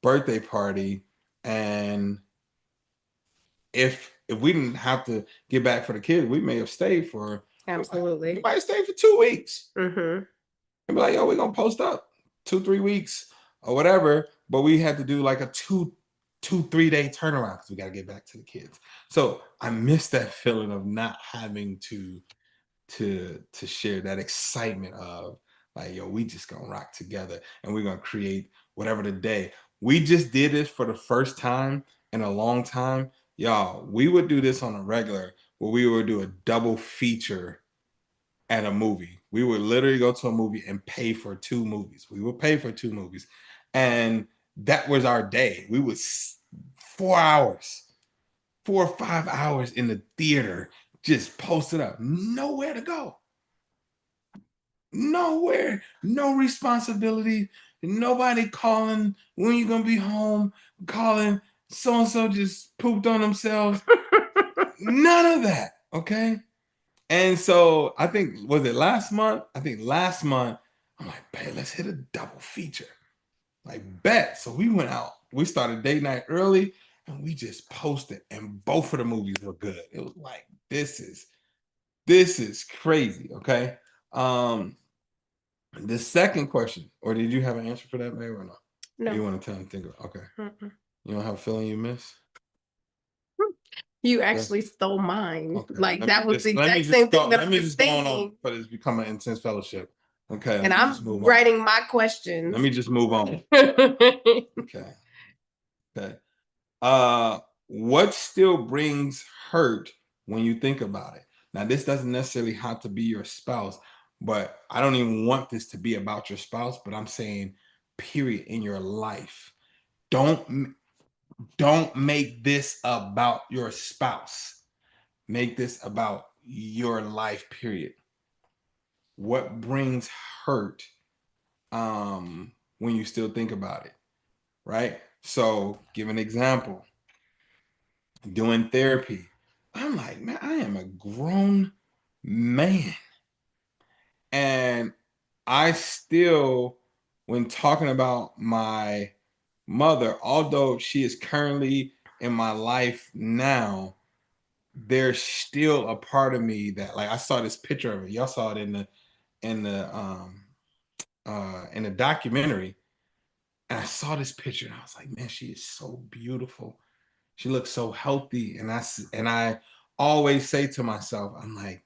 birthday party, and if we didn't have to get back for the kids, we may have stayed for Absolutely. we might have stayed for 2 weeks. Mm-hmm. And be like, yo, we're gonna post up 2-3 weeks or whatever. But we had to do like a 2-3 day turnaround because we got to get back to the kids. So I miss that feeling of not having to share that excitement of like, yo, we just gonna rock together and we're gonna create whatever the day. We just did this for the first time in a long time. Y'all, we would do this on a regular where we would do a double feature at a movie. We would literally go to a movie and pay for 2 movies. We would pay for 2 movies. And that was our day. We would 4 hours, 4 or 5 hours in the theater, just posted up, nowhere to go. Nowhere, no responsibility, nobody calling when you gonna be home, calling so-and-so just pooped on themselves. None of that, okay? And so I think, was it last month? I think last month, I'm like, babe, let's hit a double feature. Like, bet. So we went out, we started date night early, and we just posted, and both of the movies were good. It was like, this is crazy, okay? The second question, or did you have an answer for that, babe, or not? No. You want to tell him, think of, okay. Mm-mm. You don't have a feeling you miss? You actually stole mine. Okay. Like Let that me was the just- let me exact just same go- thing that I Let me was just go on thinking. for this become an intense fellowship. Okay. And let me I'm just move on. writing my questions. Let me just move on. Okay. Okay. What still brings hurt when you think about it? Now, this doesn't necessarily have to be your spouse, but I don't even want this to be about your spouse, but I'm saying, period, in your life. Don't make this about your spouse. Make this about your life, period. What brings hurt when you still think about it, right? So, give an example. Doing therapy, I'm like, man, I am a grown man. And I still, when talking about my mother, although she is currently in my life now, there's still a part of me that, like, I saw this picture of it. Y'all saw it in the documentary. And I saw this picture and I was like, man, she is so beautiful. She looks so healthy. And I always say to myself, I'm like,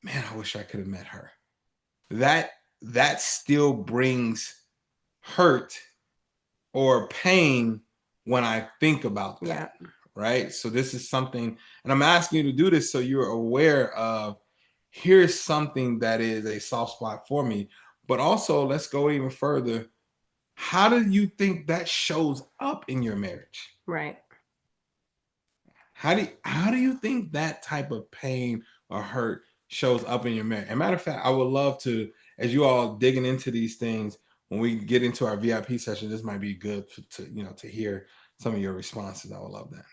man, I wish I could have met her. That still brings hurt or pain when I think about that. Yeah. Right. So this is something, and I'm asking you to do this so you're aware of, here's something that is a soft spot for me. But also, let's go even further. How do you think that shows up in your marriage? Right. How do you think that type of pain or hurt shows up in your marriage? As a matter of fact, I would love to, as you all digging into these things, when we get into our VIP session, this might be good to hear some of your responses. I would love that.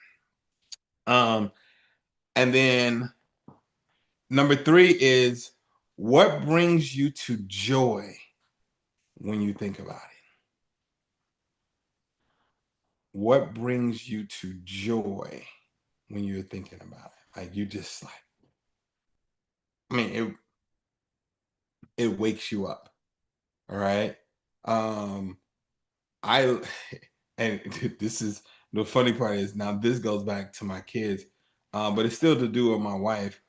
And then number 3 is, what brings you to joy when you think about it? What brings you to joy when you're thinking about it? Like, you just like, I mean, it wakes you up. All right. I and this is the funny part is, now this goes back to my kids, but it's still to do with my wife.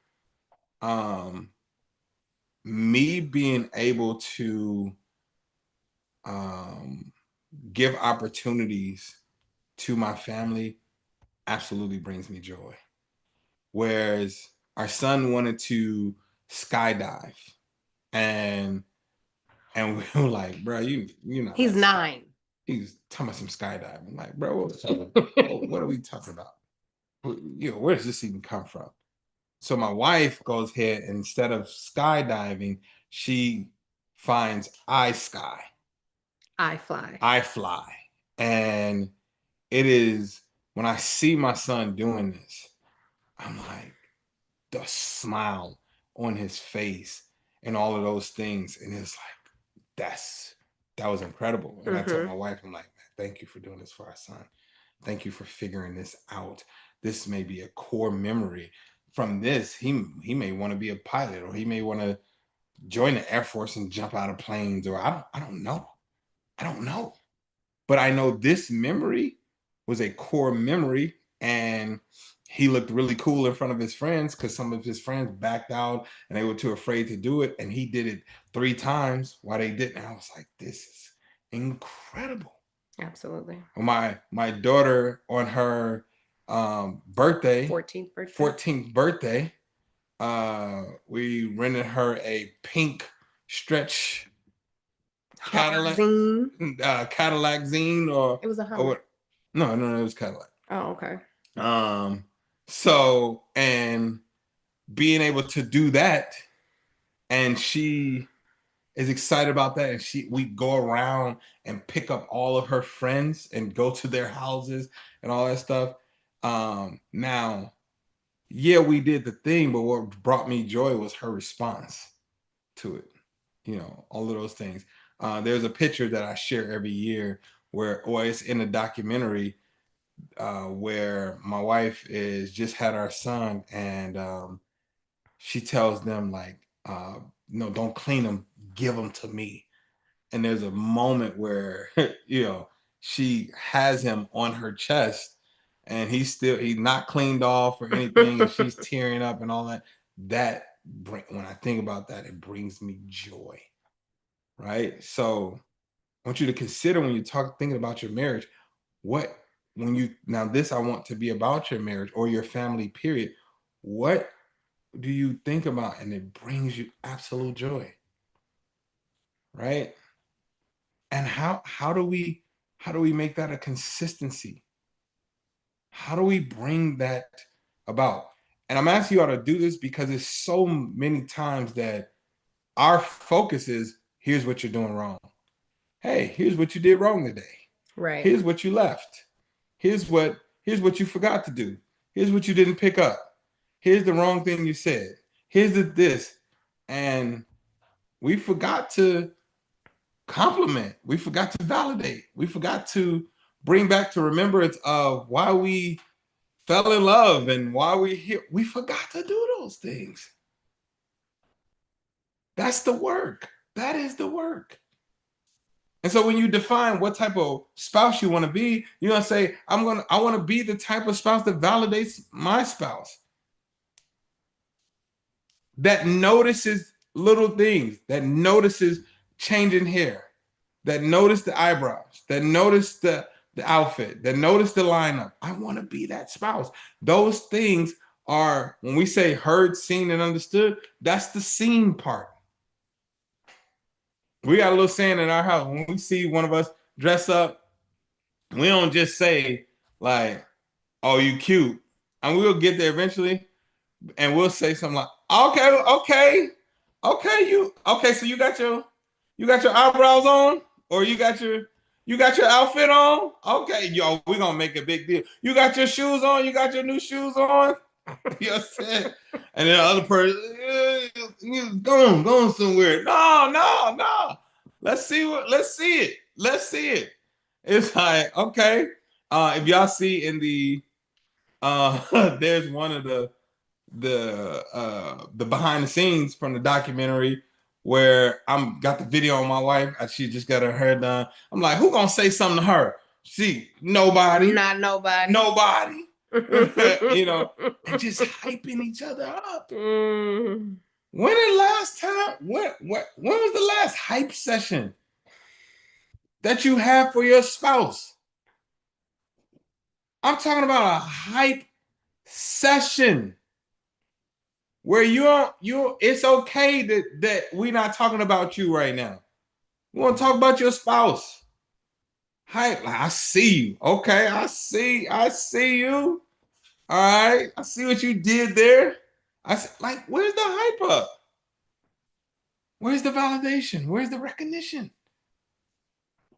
Me being able to give opportunities to my family absolutely brings me joy. Whereas our son wanted to skydive, and we were like, bro, you know, He's 9. He's talking about some skydiving. Like, bro, what are we talking about? You know, where does this even come from? So my wife goes ahead, and instead of skydiving, she finds I fly. And it is, when I see my son doing this, I'm like, the smile on his face and all of those things. And it's like, that was incredible. And I told my wife, I'm like, man, thank you for doing this for our son. Thank you for figuring this out. This may be a core memory. From this, he may want to be a pilot, or he may want to join the Air Force and jump out of planes, or I don't know. I don't know. But I know this memory was a core memory, and he looked really cool in front of his friends because some of his friends backed out and they were too afraid to do it. And he did it 3 times while they didn't. I was like, this is incredible. Absolutely. My daughter, on her birthday, 14th birthday, we rented her a pink stretch Cadillac zine, or it was a Hummer. No, it was Cadillac. Oh, okay. So, and being able to do that, and she is excited about that, and we go around and pick up all of her friends and go to their houses and all that stuff. Now, yeah, we did the thing, but what brought me joy was her response to it. You know, all of those things. There's a picture that I share every year it's in a documentary where my wife is just had our son, and she tells them, like, no, don't clean them, give them to me. And there's a moment where, you know, she has him on her chest, and he's not cleaned off or anything, and she's tearing up and all that. When I think about that, it brings me joy, right? So I want you to consider, when you thinking about your marriage, I want to be about your marriage or your family, period. What do you think about, and it brings you absolute joy, right? And how do we make that a consistency? How do we bring that about? And I'm asking you all to do this because there's so many times that our focus is, here's what you're doing wrong. Hey, here's what you did wrong today. Right. Here's what you left. Here's what you forgot to do. Here's what you didn't pick up. Here's the wrong thing you said. Here's this. And we forgot to compliment. We forgot to validate. We forgot to bring back to remembrance of why we fell in love and why we here. We forgot to do those things. That's the work. That is the work. And so when you define what type of spouse you want to be, you're going to say, I want to be the type of spouse that validates my spouse, that notices little things, that notices changing hair, that notice the eyebrows, that notice the outfit, that notice the lineup. I want to be that spouse. Those things are, when we say heard, seen, and understood, that's the seen part. We got a little saying in our house. When we see one of us dress up, we don't just say, like, oh, you cute. And we'll get there eventually, and we'll say something like, okay, so you got your eyebrows on, or you got your outfit on? Okay, yo, we're gonna make a big deal. You got your shoes on, you got your new shoes on. You know what I'm saying? And then the other person, go on somewhere. No. Let's see it. It's like, okay. If y'all see in the there's one of the behind the scenes from the documentary where got the video on my wife. She just got her hair done. I'm like, who gonna say something to her? Nobody. Not nobody. Nobody. You know, and just hyping each other up. When was the last hype session that you had for your spouse? I'm talking about a hype session where it's okay that we're not talking about you right now. We want to talk about your spouse. Hype, like, I see you. Okay, I see you. All right, I see what you did there. Like, where's the hype up? Where's the validation? Where's the recognition?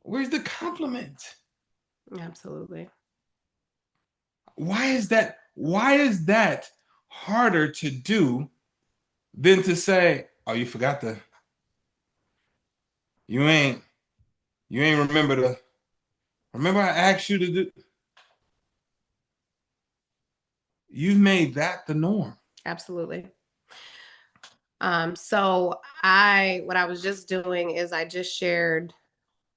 Where's the compliment? Absolutely. Why is that harder to do than to say, oh, you forgot you ain't remember I asked you to do. You've made that the norm. Absolutely. So what I was just doing is I just shared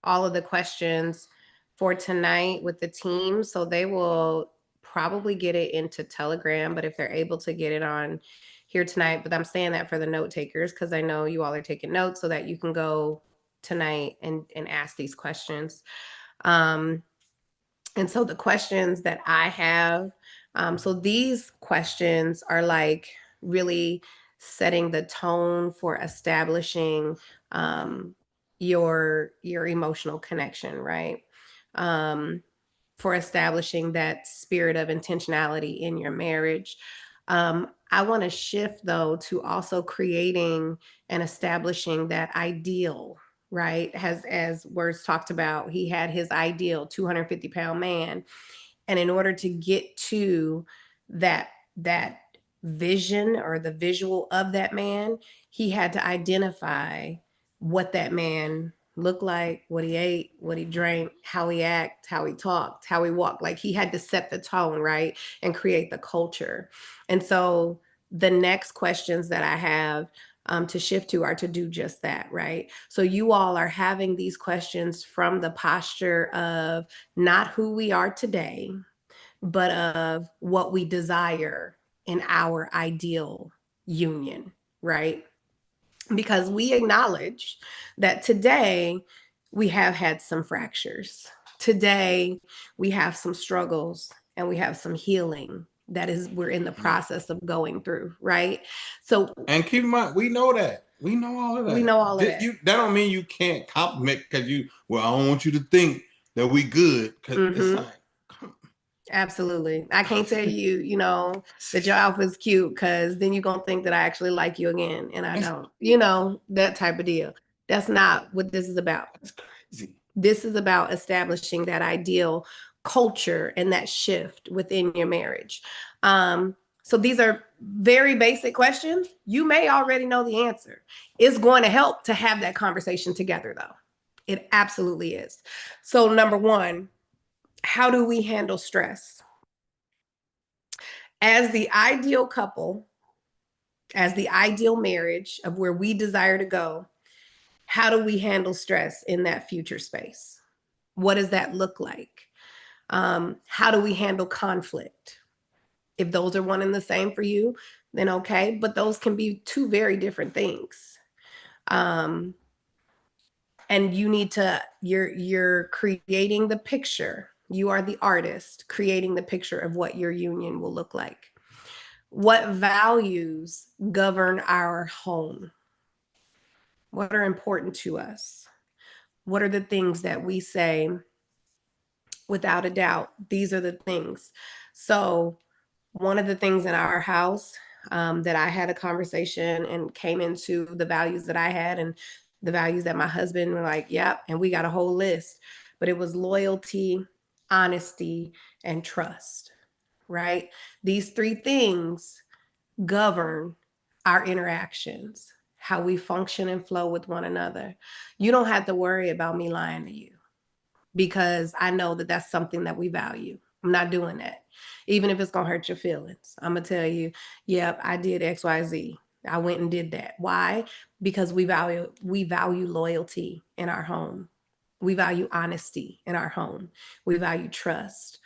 all of the questions for tonight with the team. So they will probably get it into Telegram, but if they're able to get it on here tonight, but I'm saying that for the note takers, because I know you all are taking notes so that you can go tonight and ask these questions. And so the questions that I have, so these questions are like really setting the tone for establishing your emotional connection, right? For establishing that spirit of intentionality in your marriage. I want to shift though to also creating and establishing that ideal, right? As Words talked about, he had his ideal 250-pound man. And in order to get to that vision or the visual of that man, he had to identify what that man looked like, what he ate, what he drank, how he acted, how he talked, how he walked. Like he had to set the tone, right? And create the culture. And so the next questions that I have to shift to are to do just that, right? So you all are having these questions from the posture of not who we are today, but of what we desire in our ideal union, right? Because we acknowledge that today we have had some fractures. Today we have some struggles and we have some healing that is we're in the process of going through, right? So And keep in mind, we know that. We know all of that. We know all of that. That don't mean you can't compliment because I don't want you to think that we good. Because it's like, absolutely. I can't tell you, that your outfit's cute because then you're going to think that I actually like you again. And I don't, that type of deal. That's not what this is about. that's crazy. This is about establishing that ideal culture and that shift within your marriage. So these are very basic questions. You may already know the answer. It's going to help to have that conversation together, though. It absolutely is. So number one, how do we handle stress? As the ideal couple, as the ideal marriage of where we desire to go, how do we handle stress in that future space? What does that look like? How do we handle conflict? If those are one and the same for you, then okay, but those can be two very different things. And you need to, you're creating the picture. You are the artist creating the picture of what your union will look like. What values govern our home? What are important to us? What are the things that we say, without a doubt, these are the things? So one of the things in our house that I had a conversation and came into the values that I had and the values that my husband were like, yep, and we got a whole list, but it was loyalty, honesty, and trust, right? These three things govern our interactions, how we function and flow with one another. You don't have to worry about me lying to you because I know that that's something that we value. I'm not doing that. Even if it's going to hurt your feelings, I'm going to tell you, yep, I did XYZ. I went and did that. Why? Because we value loyalty in our home. We value honesty in our home. We value trust.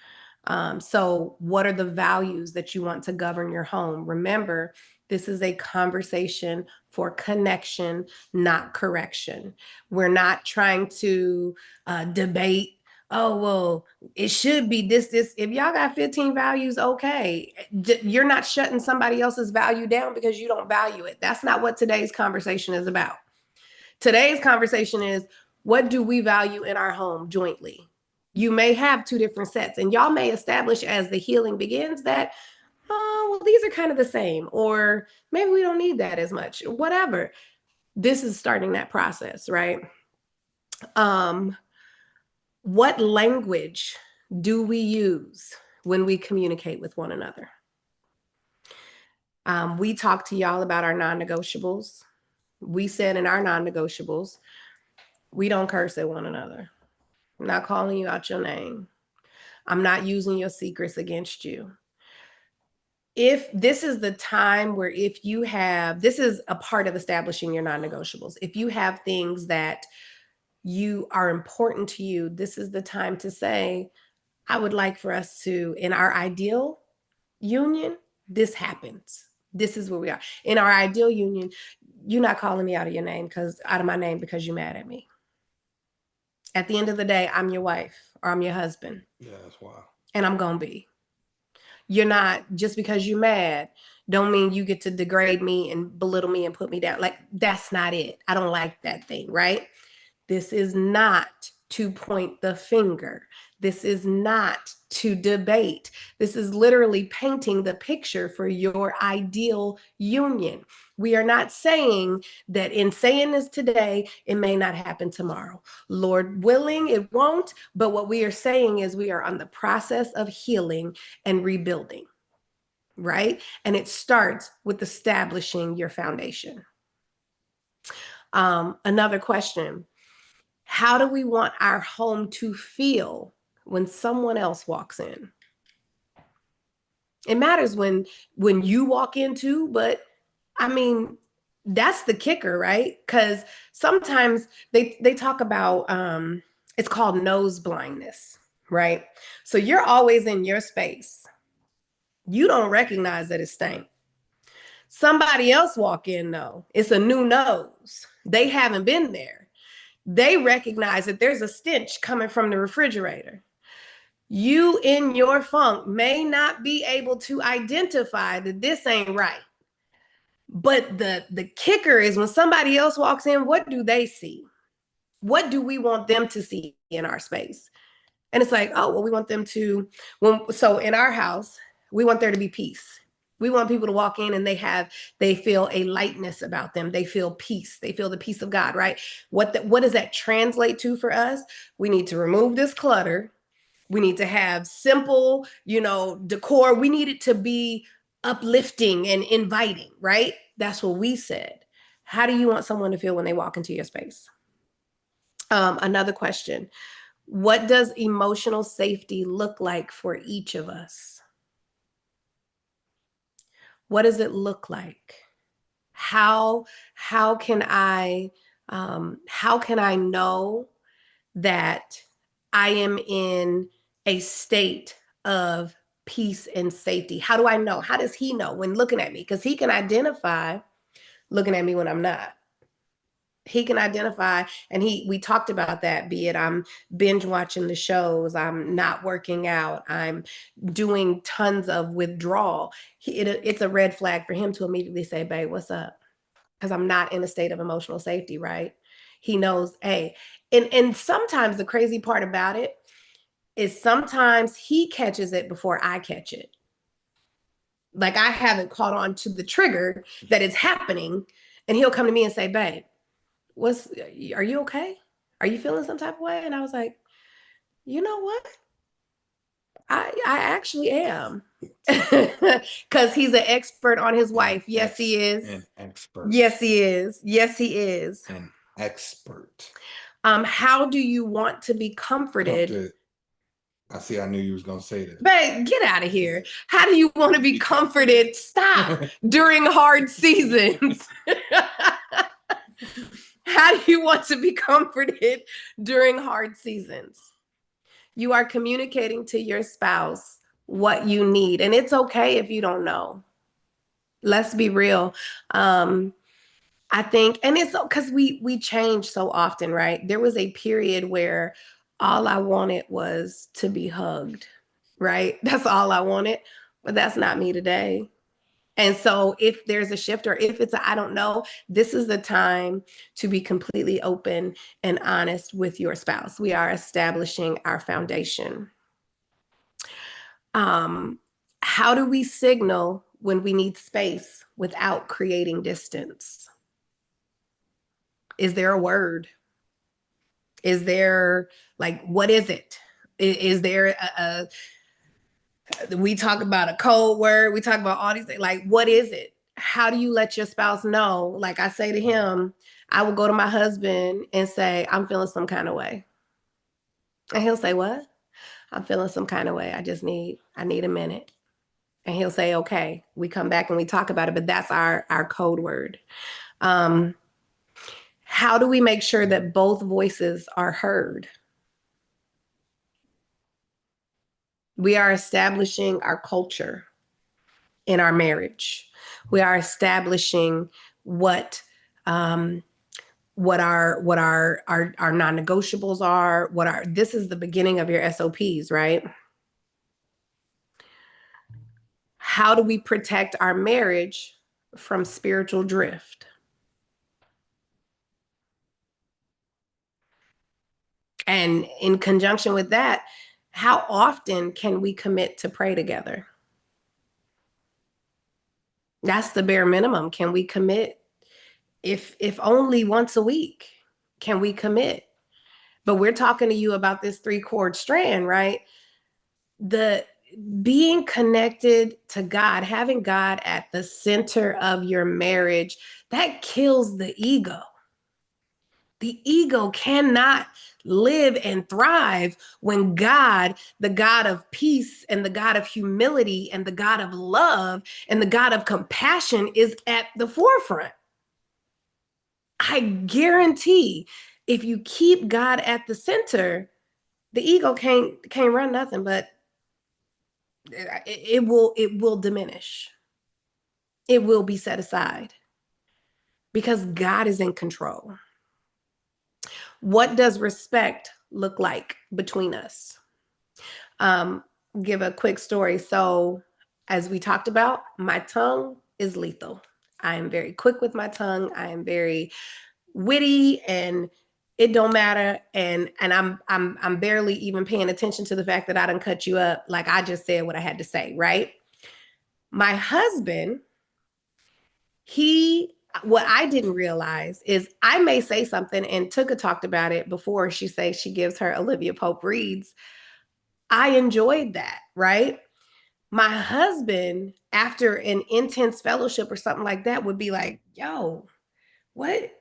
So what are the values that you want to govern your home? Remember, this is a conversation for connection, not correction. We're not trying to debate oh, well, it should be this. If y'all got 15 values, okay. You're not shutting somebody else's value down because you don't value it. That's not what today's conversation is about. Today's conversation is, what do we value in our home jointly? You may have two different sets, and y'all may establish as the healing begins that, oh, well, these are kind of the same, or maybe we don't need that as much, whatever. This is starting that process, right? What language do we use when we communicate with one another? We talked to y'all about our non-negotiables. We said in our non-negotiables, we don't curse at one another. I'm not calling you out your name. I'm not using your secrets against you. If this is the time where this is a part of establishing your non-negotiables. If you have things that you are important to you, this is the time to say, I would like for us to, in our ideal union, this happens. This is where we are. In our ideal union, you're not calling me out of my name because you're mad at me. At the end of the day, I'm your wife or I'm your husband. Yeah, that's wild. And I'm going to be. You're not, just because you're mad, don't mean you get to degrade me and belittle me and put me down. Like, that's not it. I don't like that thing, right? This is not to point the finger. This is not to debate. This is literally painting the picture for your ideal union. We are not saying that in saying this today, it may not happen tomorrow. Lord willing, it won't. But what we are saying is we are on the process of healing and rebuilding, right? And it starts with establishing your foundation. Another question. How do we want our home to feel when someone else walks in? It matters when you walk in too, but I mean, that's the kicker, right? Because sometimes they talk about, it's called nose blindness, right? So you're always in your space. You don't recognize that it stank. Somebody else walk in though, it's a new nose. They haven't been there. They recognize that there's a stench coming from the refrigerator. You in your funk may not be able to identify that this ain't right. But the kicker is when somebody else walks in, what do they see? What do we want them to see in our space? And it's like, oh, well, we want them to, so in our house, we want there to be peace. We want people to walk in and they feel a lightness about them. They feel peace. They feel the peace of God, right? What does that translate to for us? We need to remove this clutter. We need to have simple, decor. We need it to be uplifting and inviting, right? That's what we said. How do you want someone to feel when they walk into your space? Another question. What does emotional safety look like for each of us? What does it look like? How can I know that I am in a state of peace and safety? How do I know? How does he know when looking at me? Because he can identify looking at me when I'm not. He can identify, and we talked about that, be it I'm binge watching the shows, I'm not working out, I'm doing tons of withdrawal. It's a red flag for him to immediately say, babe, what's up? Because I'm not in a state of emotional safety, right? He knows, hey, and sometimes the crazy part about it is sometimes he catches it before I catch it. Like I haven't caught on to the trigger that it's happening, and he'll come to me and say, babe, are you okay? Are you feeling some type of way? And I was like, you know what? I actually am. Because he's an expert on his wife. Yes, he is. An expert. Yes, he is. Yes, he is. An expert. How do you want to be comforted? I knew you was going to say that. Babe, get out of here. How do you want to be comforted? Stop. During hard seasons. How do you want to be comforted during hard seasons? You are communicating to your spouse what you need. And it's okay if you don't know. Let's be real. I think, and it's because we change so often, right? There was a period where all I wanted was to be hugged, right? That's all I wanted, but that's not me today. And so if there's a shift or if it's I don't know, this is the time to be completely open and honest with your spouse. We are establishing our foundation. How do we signal when we need space without creating distance? Is there a word? Is there, like, what is it? Is there we talk about a code word, we talk about all these things, like, what is it? How do you let your spouse know? Like I say to him, I will go to my husband and say, I'm feeling some kind of way. And he'll say, what? I'm feeling some kind of way. I need a minute. And he'll say, okay. We come back and we talk about it, but that's our code word. How do we make sure that both voices are heard? We are establishing our culture in our marriage. We are establishing what our non-negotiables are. This is the beginning of your SOPs, right? How do we protect our marriage from spiritual drift? And in conjunction with that, how often can we commit to pray together? That's the bare minimum. Can we commit? If only once a week, can we commit? But we're talking to you about this 3-chord strand, right? The being connected to God, having God at the center of your marriage, that kills the ego. The ego cannot live and thrive when God, the God of peace and the God of humility and the God of love and the God of compassion is at the forefront. I guarantee if you keep God at the center, the ego can't run nothing, but it will diminish. It will be set aside because God is in control. What does respect look like between us? Give a quick story. So as we talked about, my tongue is lethal. I am very quick with my tongue. I am very witty and it don't matter. And I'm barely even paying attention to the fact that I done cut you up. Like I just said what I had to say, right? My husband, what I didn't realize is I may say something, and Tuka talked about it before. She gives her Olivia Pope reads. I enjoyed that, right? My husband, after an intense fellowship or something like that, would be like, yo, what?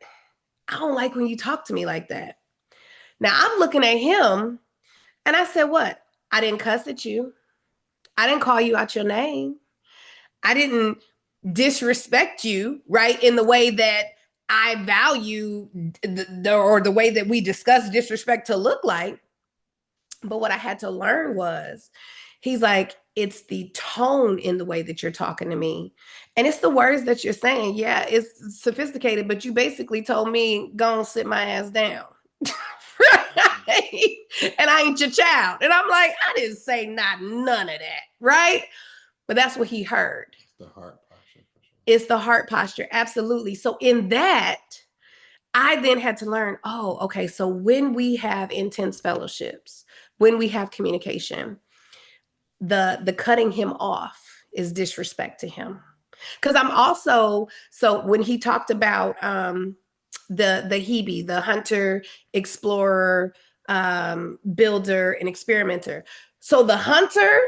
I don't like when you talk to me like that. Now I'm looking at him and I said, what? I didn't cuss at you. I didn't call you out your name. I didn't disrespect you, right? In the way that I value or the way that we discuss disrespect to look like. But what I had to learn was, he's like, it's the tone in the way that you're talking to me. And it's the words that you're saying. Yeah, it's sophisticated, but you basically told me, go and sit my ass down. Right? And I ain't your child. And I'm like, I didn't say none of that, right? But that's what he heard. The heart posture. For sure. It's the heart posture. Absolutely. So in that, I then had to learn, oh, okay. So when we have intense fellowships, when we have communication, the cutting him off is disrespect to him. Because I'm also, so when he talked about the Hebe, the hunter, explorer, builder, and experimenter. So the hunter,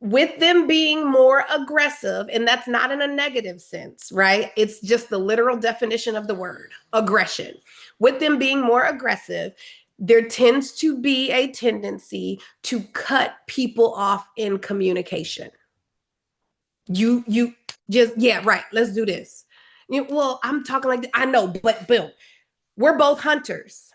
with them being more aggressive, and that's not in a negative sense, right? It's just the literal definition of the word, aggression. With them being more aggressive, there tends to be a tendency to cut people off in communication. You just, yeah, right, let's do this. Well, I'm talking like, I know, but Bill, we're both hunters.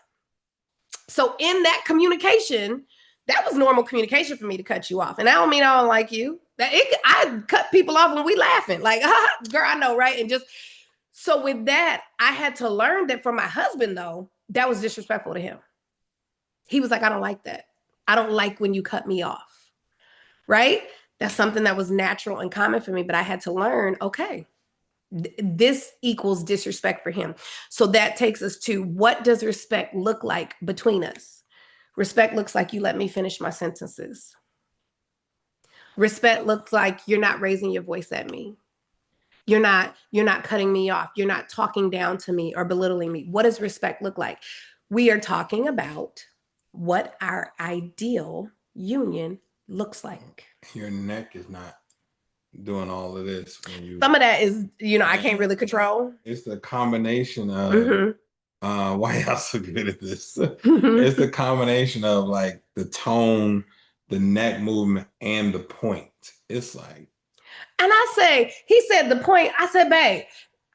So in that communication, that was normal communication for me to cut you off. And I don't mean I don't like you. I cut people off when we laughing. Like, girl, I know, right? And just, so with that, I had to learn that for my husband, though, that was disrespectful to him. He was like, I don't like that. I don't like when you cut me off, right? That's something that was natural and common for me, but I had to learn, okay, this equals disrespect for him. So that takes us to, what does respect look like between us? Respect looks like you let me finish my sentences. Respect looks like you're not raising your voice at me. You're not cutting me off. You're not talking down to me or belittling me. What does respect look like? We are talking about what our ideal union looks like. Your neck is not doing all of this when you. Some of that is, I can't really control. It's the combination of why y'all so good at this. It's the combination of like the tone, the neck movement, and the point. It's like. And I say, he said the point. I said, babe,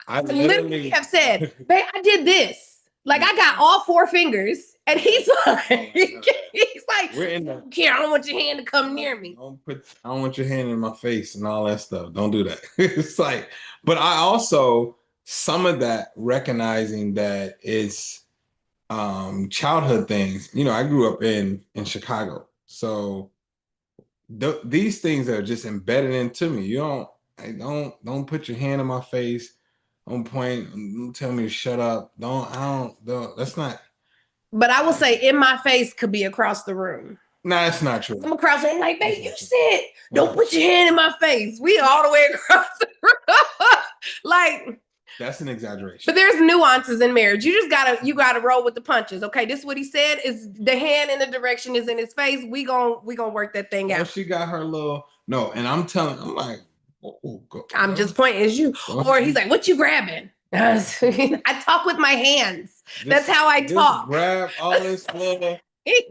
I literally have said, babe, I did this. Like, I got all 4 fingers, and he's like, we're in the, here, I don't want your hand to come near me. I don't want your hand in my face and all that stuff. Don't do that. It's like, but I also, some of that recognizing that it's childhood things. I grew up in Chicago, so these things are just embedded into me. Don't put your hand in my face. Don't point. Don't tell me to shut up. Don't. That's not. But I will say, in my face could be across the room. No, that's not true. I'm across the room like, babe, you said, don't put your hand in my face. We all the way across the room. Like, that's an exaggeration. But there's nuances in marriage. You gotta roll with the punches. Okay, this is what he said. Is the hand in the direction is in his face. We gonna work that thing out. She got her little and I'm like, I'm just pointing as you. Or he's like, what you grabbing? I talk with my hands. That's how I talk. Grab all this little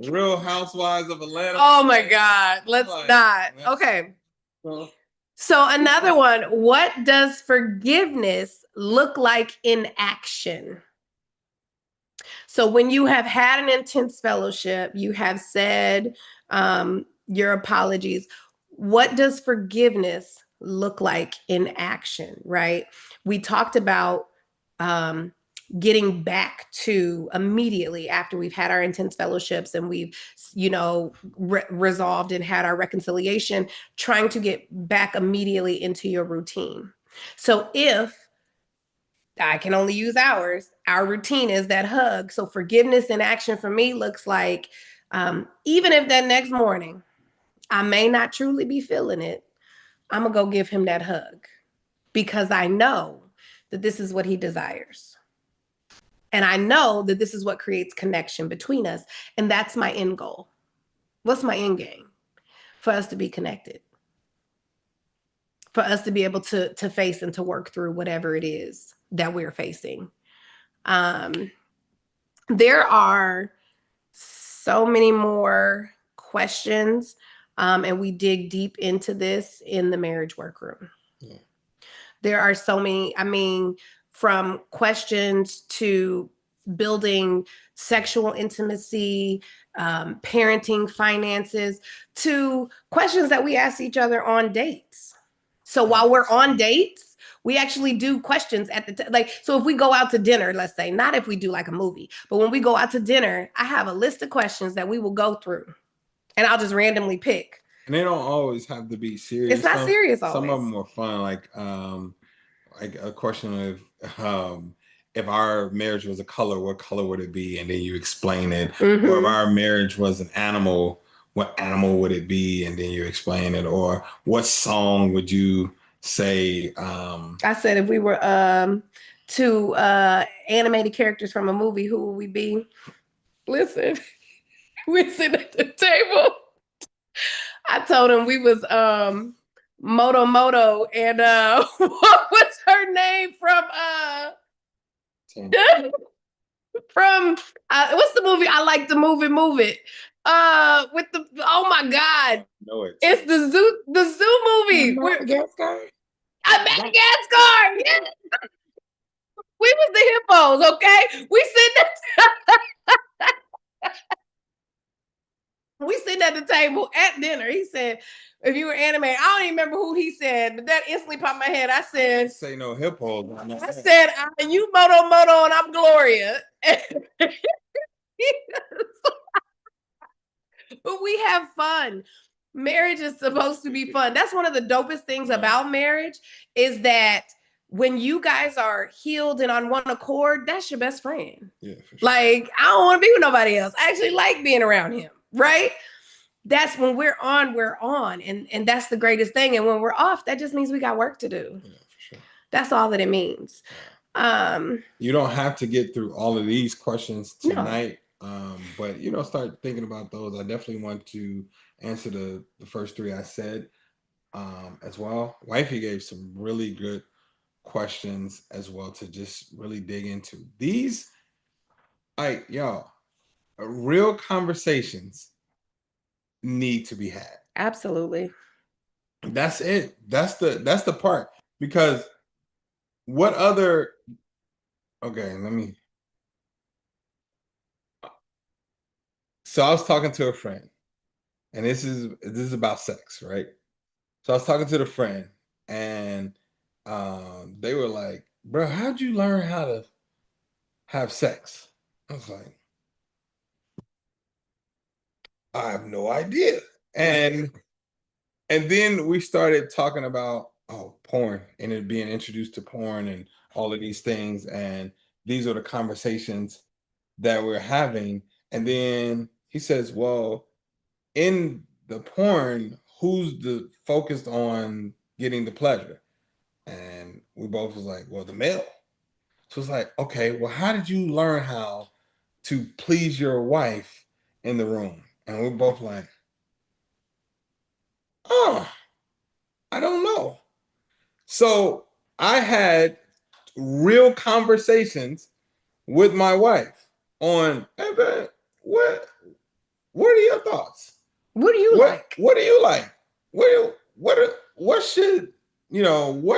Real Housewives of Atlanta. Oh my God. Let's not. Okay. So another one, what does forgiveness look like in action? So when you have had an intense fellowship, you have said your apologies, what does forgiveness look like in action, right? We talked about getting back to immediately after we've had our intense fellowships and we've, resolved and had our reconciliation, trying to get back immediately into your routine. So if I can only use ours, our routine is that hug. So forgiveness in action for me looks like, even if that next morning I may not truly be feeling it, I'm gonna go give him that hug because I know that this is what he desires. And I know that this is what creates connection between us. And that's my end goal. What's my end game? For us to be connected. For us to be able to face and to work through whatever it is that we're facing. There are so many more questions, and we dig deep into this in the marriage workroom. Yeah. There are so many, from questions to building sexual intimacy, parenting, finances, to questions that we ask each other on dates. So while we're on dates, we actually do questions at the so if we go out to dinner, let's say, not if we do like a movie, but when we go out to dinner, I have a list of questions that we will go through and I'll just randomly pick. And they don't always have to be serious. It's not serious always. Some of them are fun, like a question of if our marriage was a color, what color would it be? And then you explain it. Mm-hmm. Or if our marriage was an animal, what animal would it be? And then you explain it. Or what song would you say? I said if we were two animated characters from a movie, who would we be? Listen, we're sitting at the table. I told him we was Moto and what was her name from what's the movie? I like to move it. With the oh my God. No, it's the zoo movie. Madagascar. Madagascar. Yeah. We was the hippos, okay? We sitting at the table at dinner. He said, if you were animated, I don't even remember who he said, but that instantly popped in my head. I said, say no hippos. I said, you Moto and I'm Gloria. But we have fun. Marriage is supposed to be fun. That's one of the dopest things about marriage is that when you guys are healed and on one accord, that's your best friend. Yeah, for sure. Like, I don't want to be with nobody else. I actually like being around him, right? That's when we're on. And that's the greatest thing. And when we're off, that just means we got work to do. Yeah, for sure. That's all that it means. You don't have to get through all of these questions tonight. No. But start thinking about those. I definitely want to answer the first three I said as well. Wifey gave some really good questions as well to just really dig into. These, like, y'all, real conversations need to be had. Absolutely. That's it. That's the part. Because what other, okay, so I was talking to a friend, and this is about sex, right? So I was talking to the friend, and they were like, bro, how'd you learn how to have sex? I was like, I have no idea. And then we started talking about porn and it being introduced to porn and all of these things. And these are the conversations that we're having. And then he says, well, in the porn, who's focused on getting the pleasure? And we both was like, well, the male. So it's like, okay, well, how did you learn how to please your wife in the room? And we're both like, oh, I don't know. So I had real conversations with my wife on, hey, man, what are your thoughts? What do you like? What do you like? What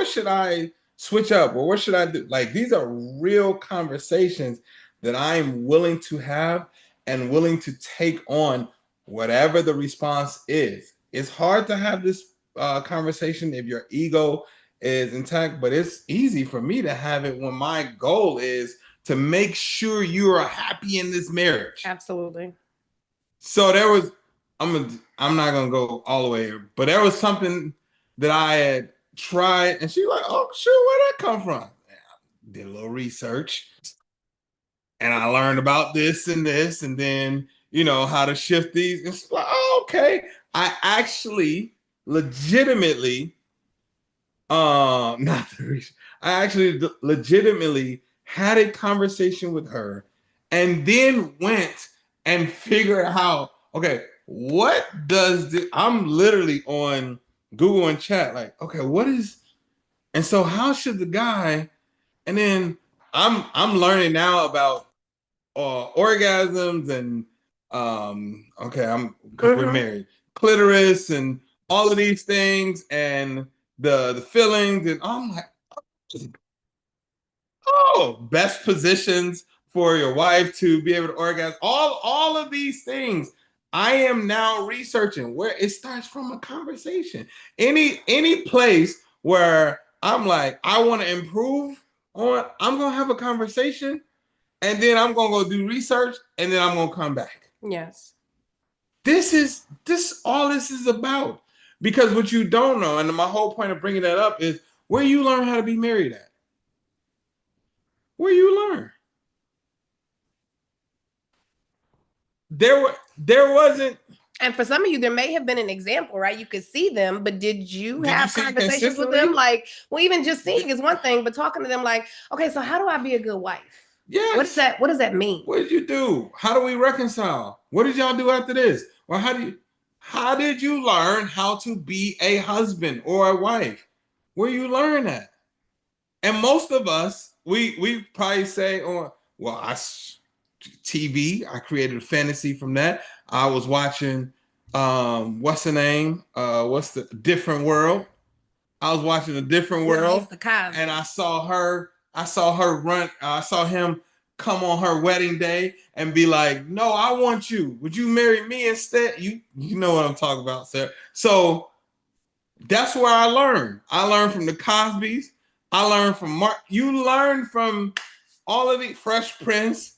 should I switch up, or what should I do? Like, these are real conversations that I'm willing to have and willing to take on whatever the response is. It's hard to have this conversation if your ego is intact, but it's easy for me to have it when my goal is to make sure you are happy in this marriage. Absolutely. So there was, I'm not gonna go all the way here, but there was something that I had tried, and she was like, oh, sure, where'd that come from? I did a little research, and I learned about this, and then how to shift these. And she's like, oh, okay. I actually legitimately, not the research. I actually legitimately had a conversation with her, and then went and figured out, okay, what does this, I'm literally on Google and chat, like, okay, and so how should the guy, and then I'm learning now about orgasms and because we're married, clitoris and all of these things and the feelings, and I'm like, best positions for your wife to be able to orgasm, all of these things. I am now researching where it starts from a conversation. Any place where I'm like, I want to improve on, I'm gonna have a conversation, and then I'm gonna go do research, and then I'm gonna come back. Yes. All this is about. Because what you don't know, and my whole point of bringing that up is where you learn how to be married at. Where you learn. There wasn't. And for some of you, there may have been an example, right? You could see them, but did you have conversations with them? Like, well, even just seeing is one thing, but talking to them like, okay, so how do I be a good wife? Yes. What does that mean? What did you do? How do we reconcile? What did y'all do after this? Well, how did you learn how to be a husband or a wife? Where you learn that? And most of us, we probably say, TV, I created a fantasy from that. I was watching, what's the name? What's the Different World? I was watching A Different World, and I saw her run. I saw him come on her wedding day and be like, "No, I want you. Would you marry me instead?" You know what I'm talking about, sir. So that's where I learned. I learned from the Cosbys. I learned from Mark. You learn from all of the Fresh Prince.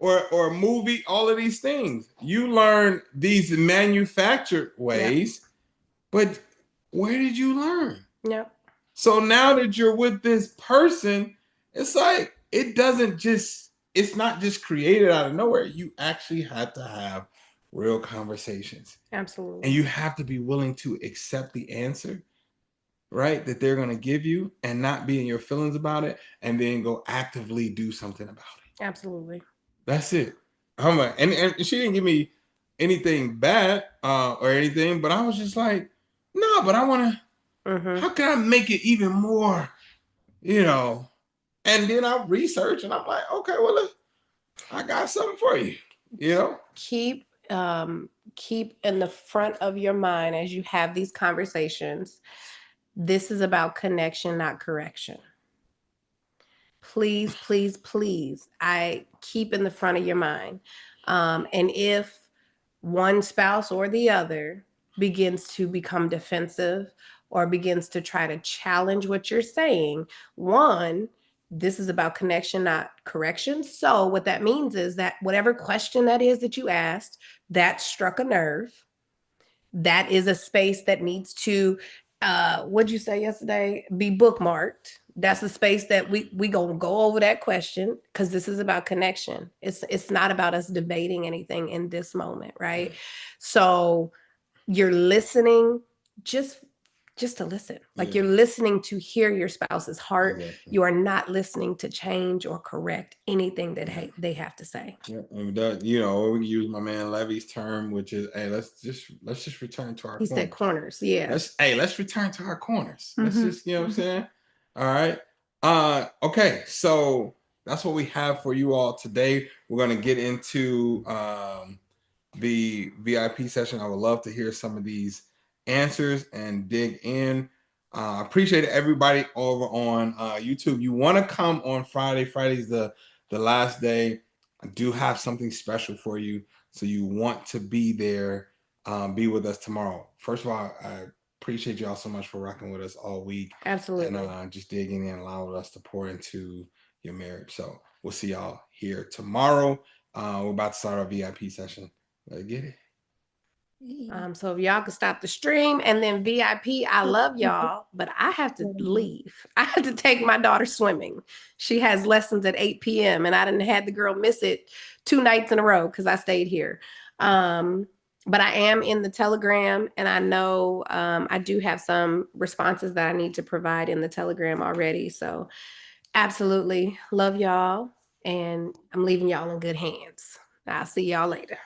or a movie, all of these things. You learn these manufactured ways, but where did you learn? Yep. So now that you're with this person, it's like it's not just created out of nowhere. You actually have to have real conversations. Absolutely. And you have to be willing to accept the answer, right? That they're going to give you and not be in your feelings about it and then go actively do something about it. Absolutely. That's it. And she didn't give me anything bad or anything, but I was just like, no, but I want to, how can I make it even more, And then I research and I'm like, okay, well, look, I got something for you, Keep in the front of your mind as you have these conversations. This is about connection, not correction. Please, please, please. I keep in the front of your mind. And if one spouse or the other begins to become defensive or begins to try to challenge what you're saying, one, this is about connection, not correction. So what that means is that whatever question that is that you asked, that struck a nerve. That is a space that needs to, what'd you say yesterday? Be bookmarked. That's a space that we gonna go over that question because this is about connection. It's not about us debating anything in this moment, right? So you're listening just to listen. Like you're listening to hear your spouse's heart. Exactly. You are not listening to change or correct anything that they have to say. Yeah, and that, we can use my man Levy's term, which is, hey, let's just return to our He corners. said corners, yeah. Let's return to our corners. Let's just, what I'm saying? All right. Okay, so that's what we have for you all today. We're gonna get into the VIP session. I would love to hear some of these answers and dig in. I appreciate everybody over on YouTube. You want to come on Friday? Friday's the last day. I do have something special for you, so you want to be there. Be with us tomorrow. First of all, I appreciate y'all so much for rocking with us all week. Absolutely. And just digging in, allowing us to pour into your marriage. So we'll see y'all here tomorrow. We're about to start our VIP session. Let's get it. So if y'all could stop the stream, and then VIP, I love y'all, but I have to leave. I have to take my daughter swimming. She has lessons at 8 p.m. and I didn't had the girl miss it 2 nights in a row because I stayed here. But I am in the Telegram, and I know I do have some responses that I need to provide in the Telegram already. So absolutely love y'all, and I'm leaving y'all in good hands. I'll see y'all later.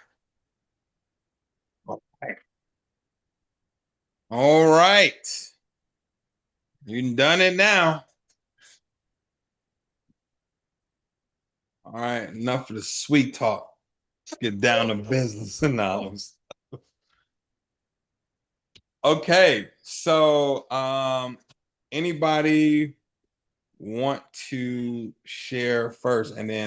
All right. You done it now. All right. Enough of the sweet talk. Let's get down to business and Okay. So anybody want to share first, and then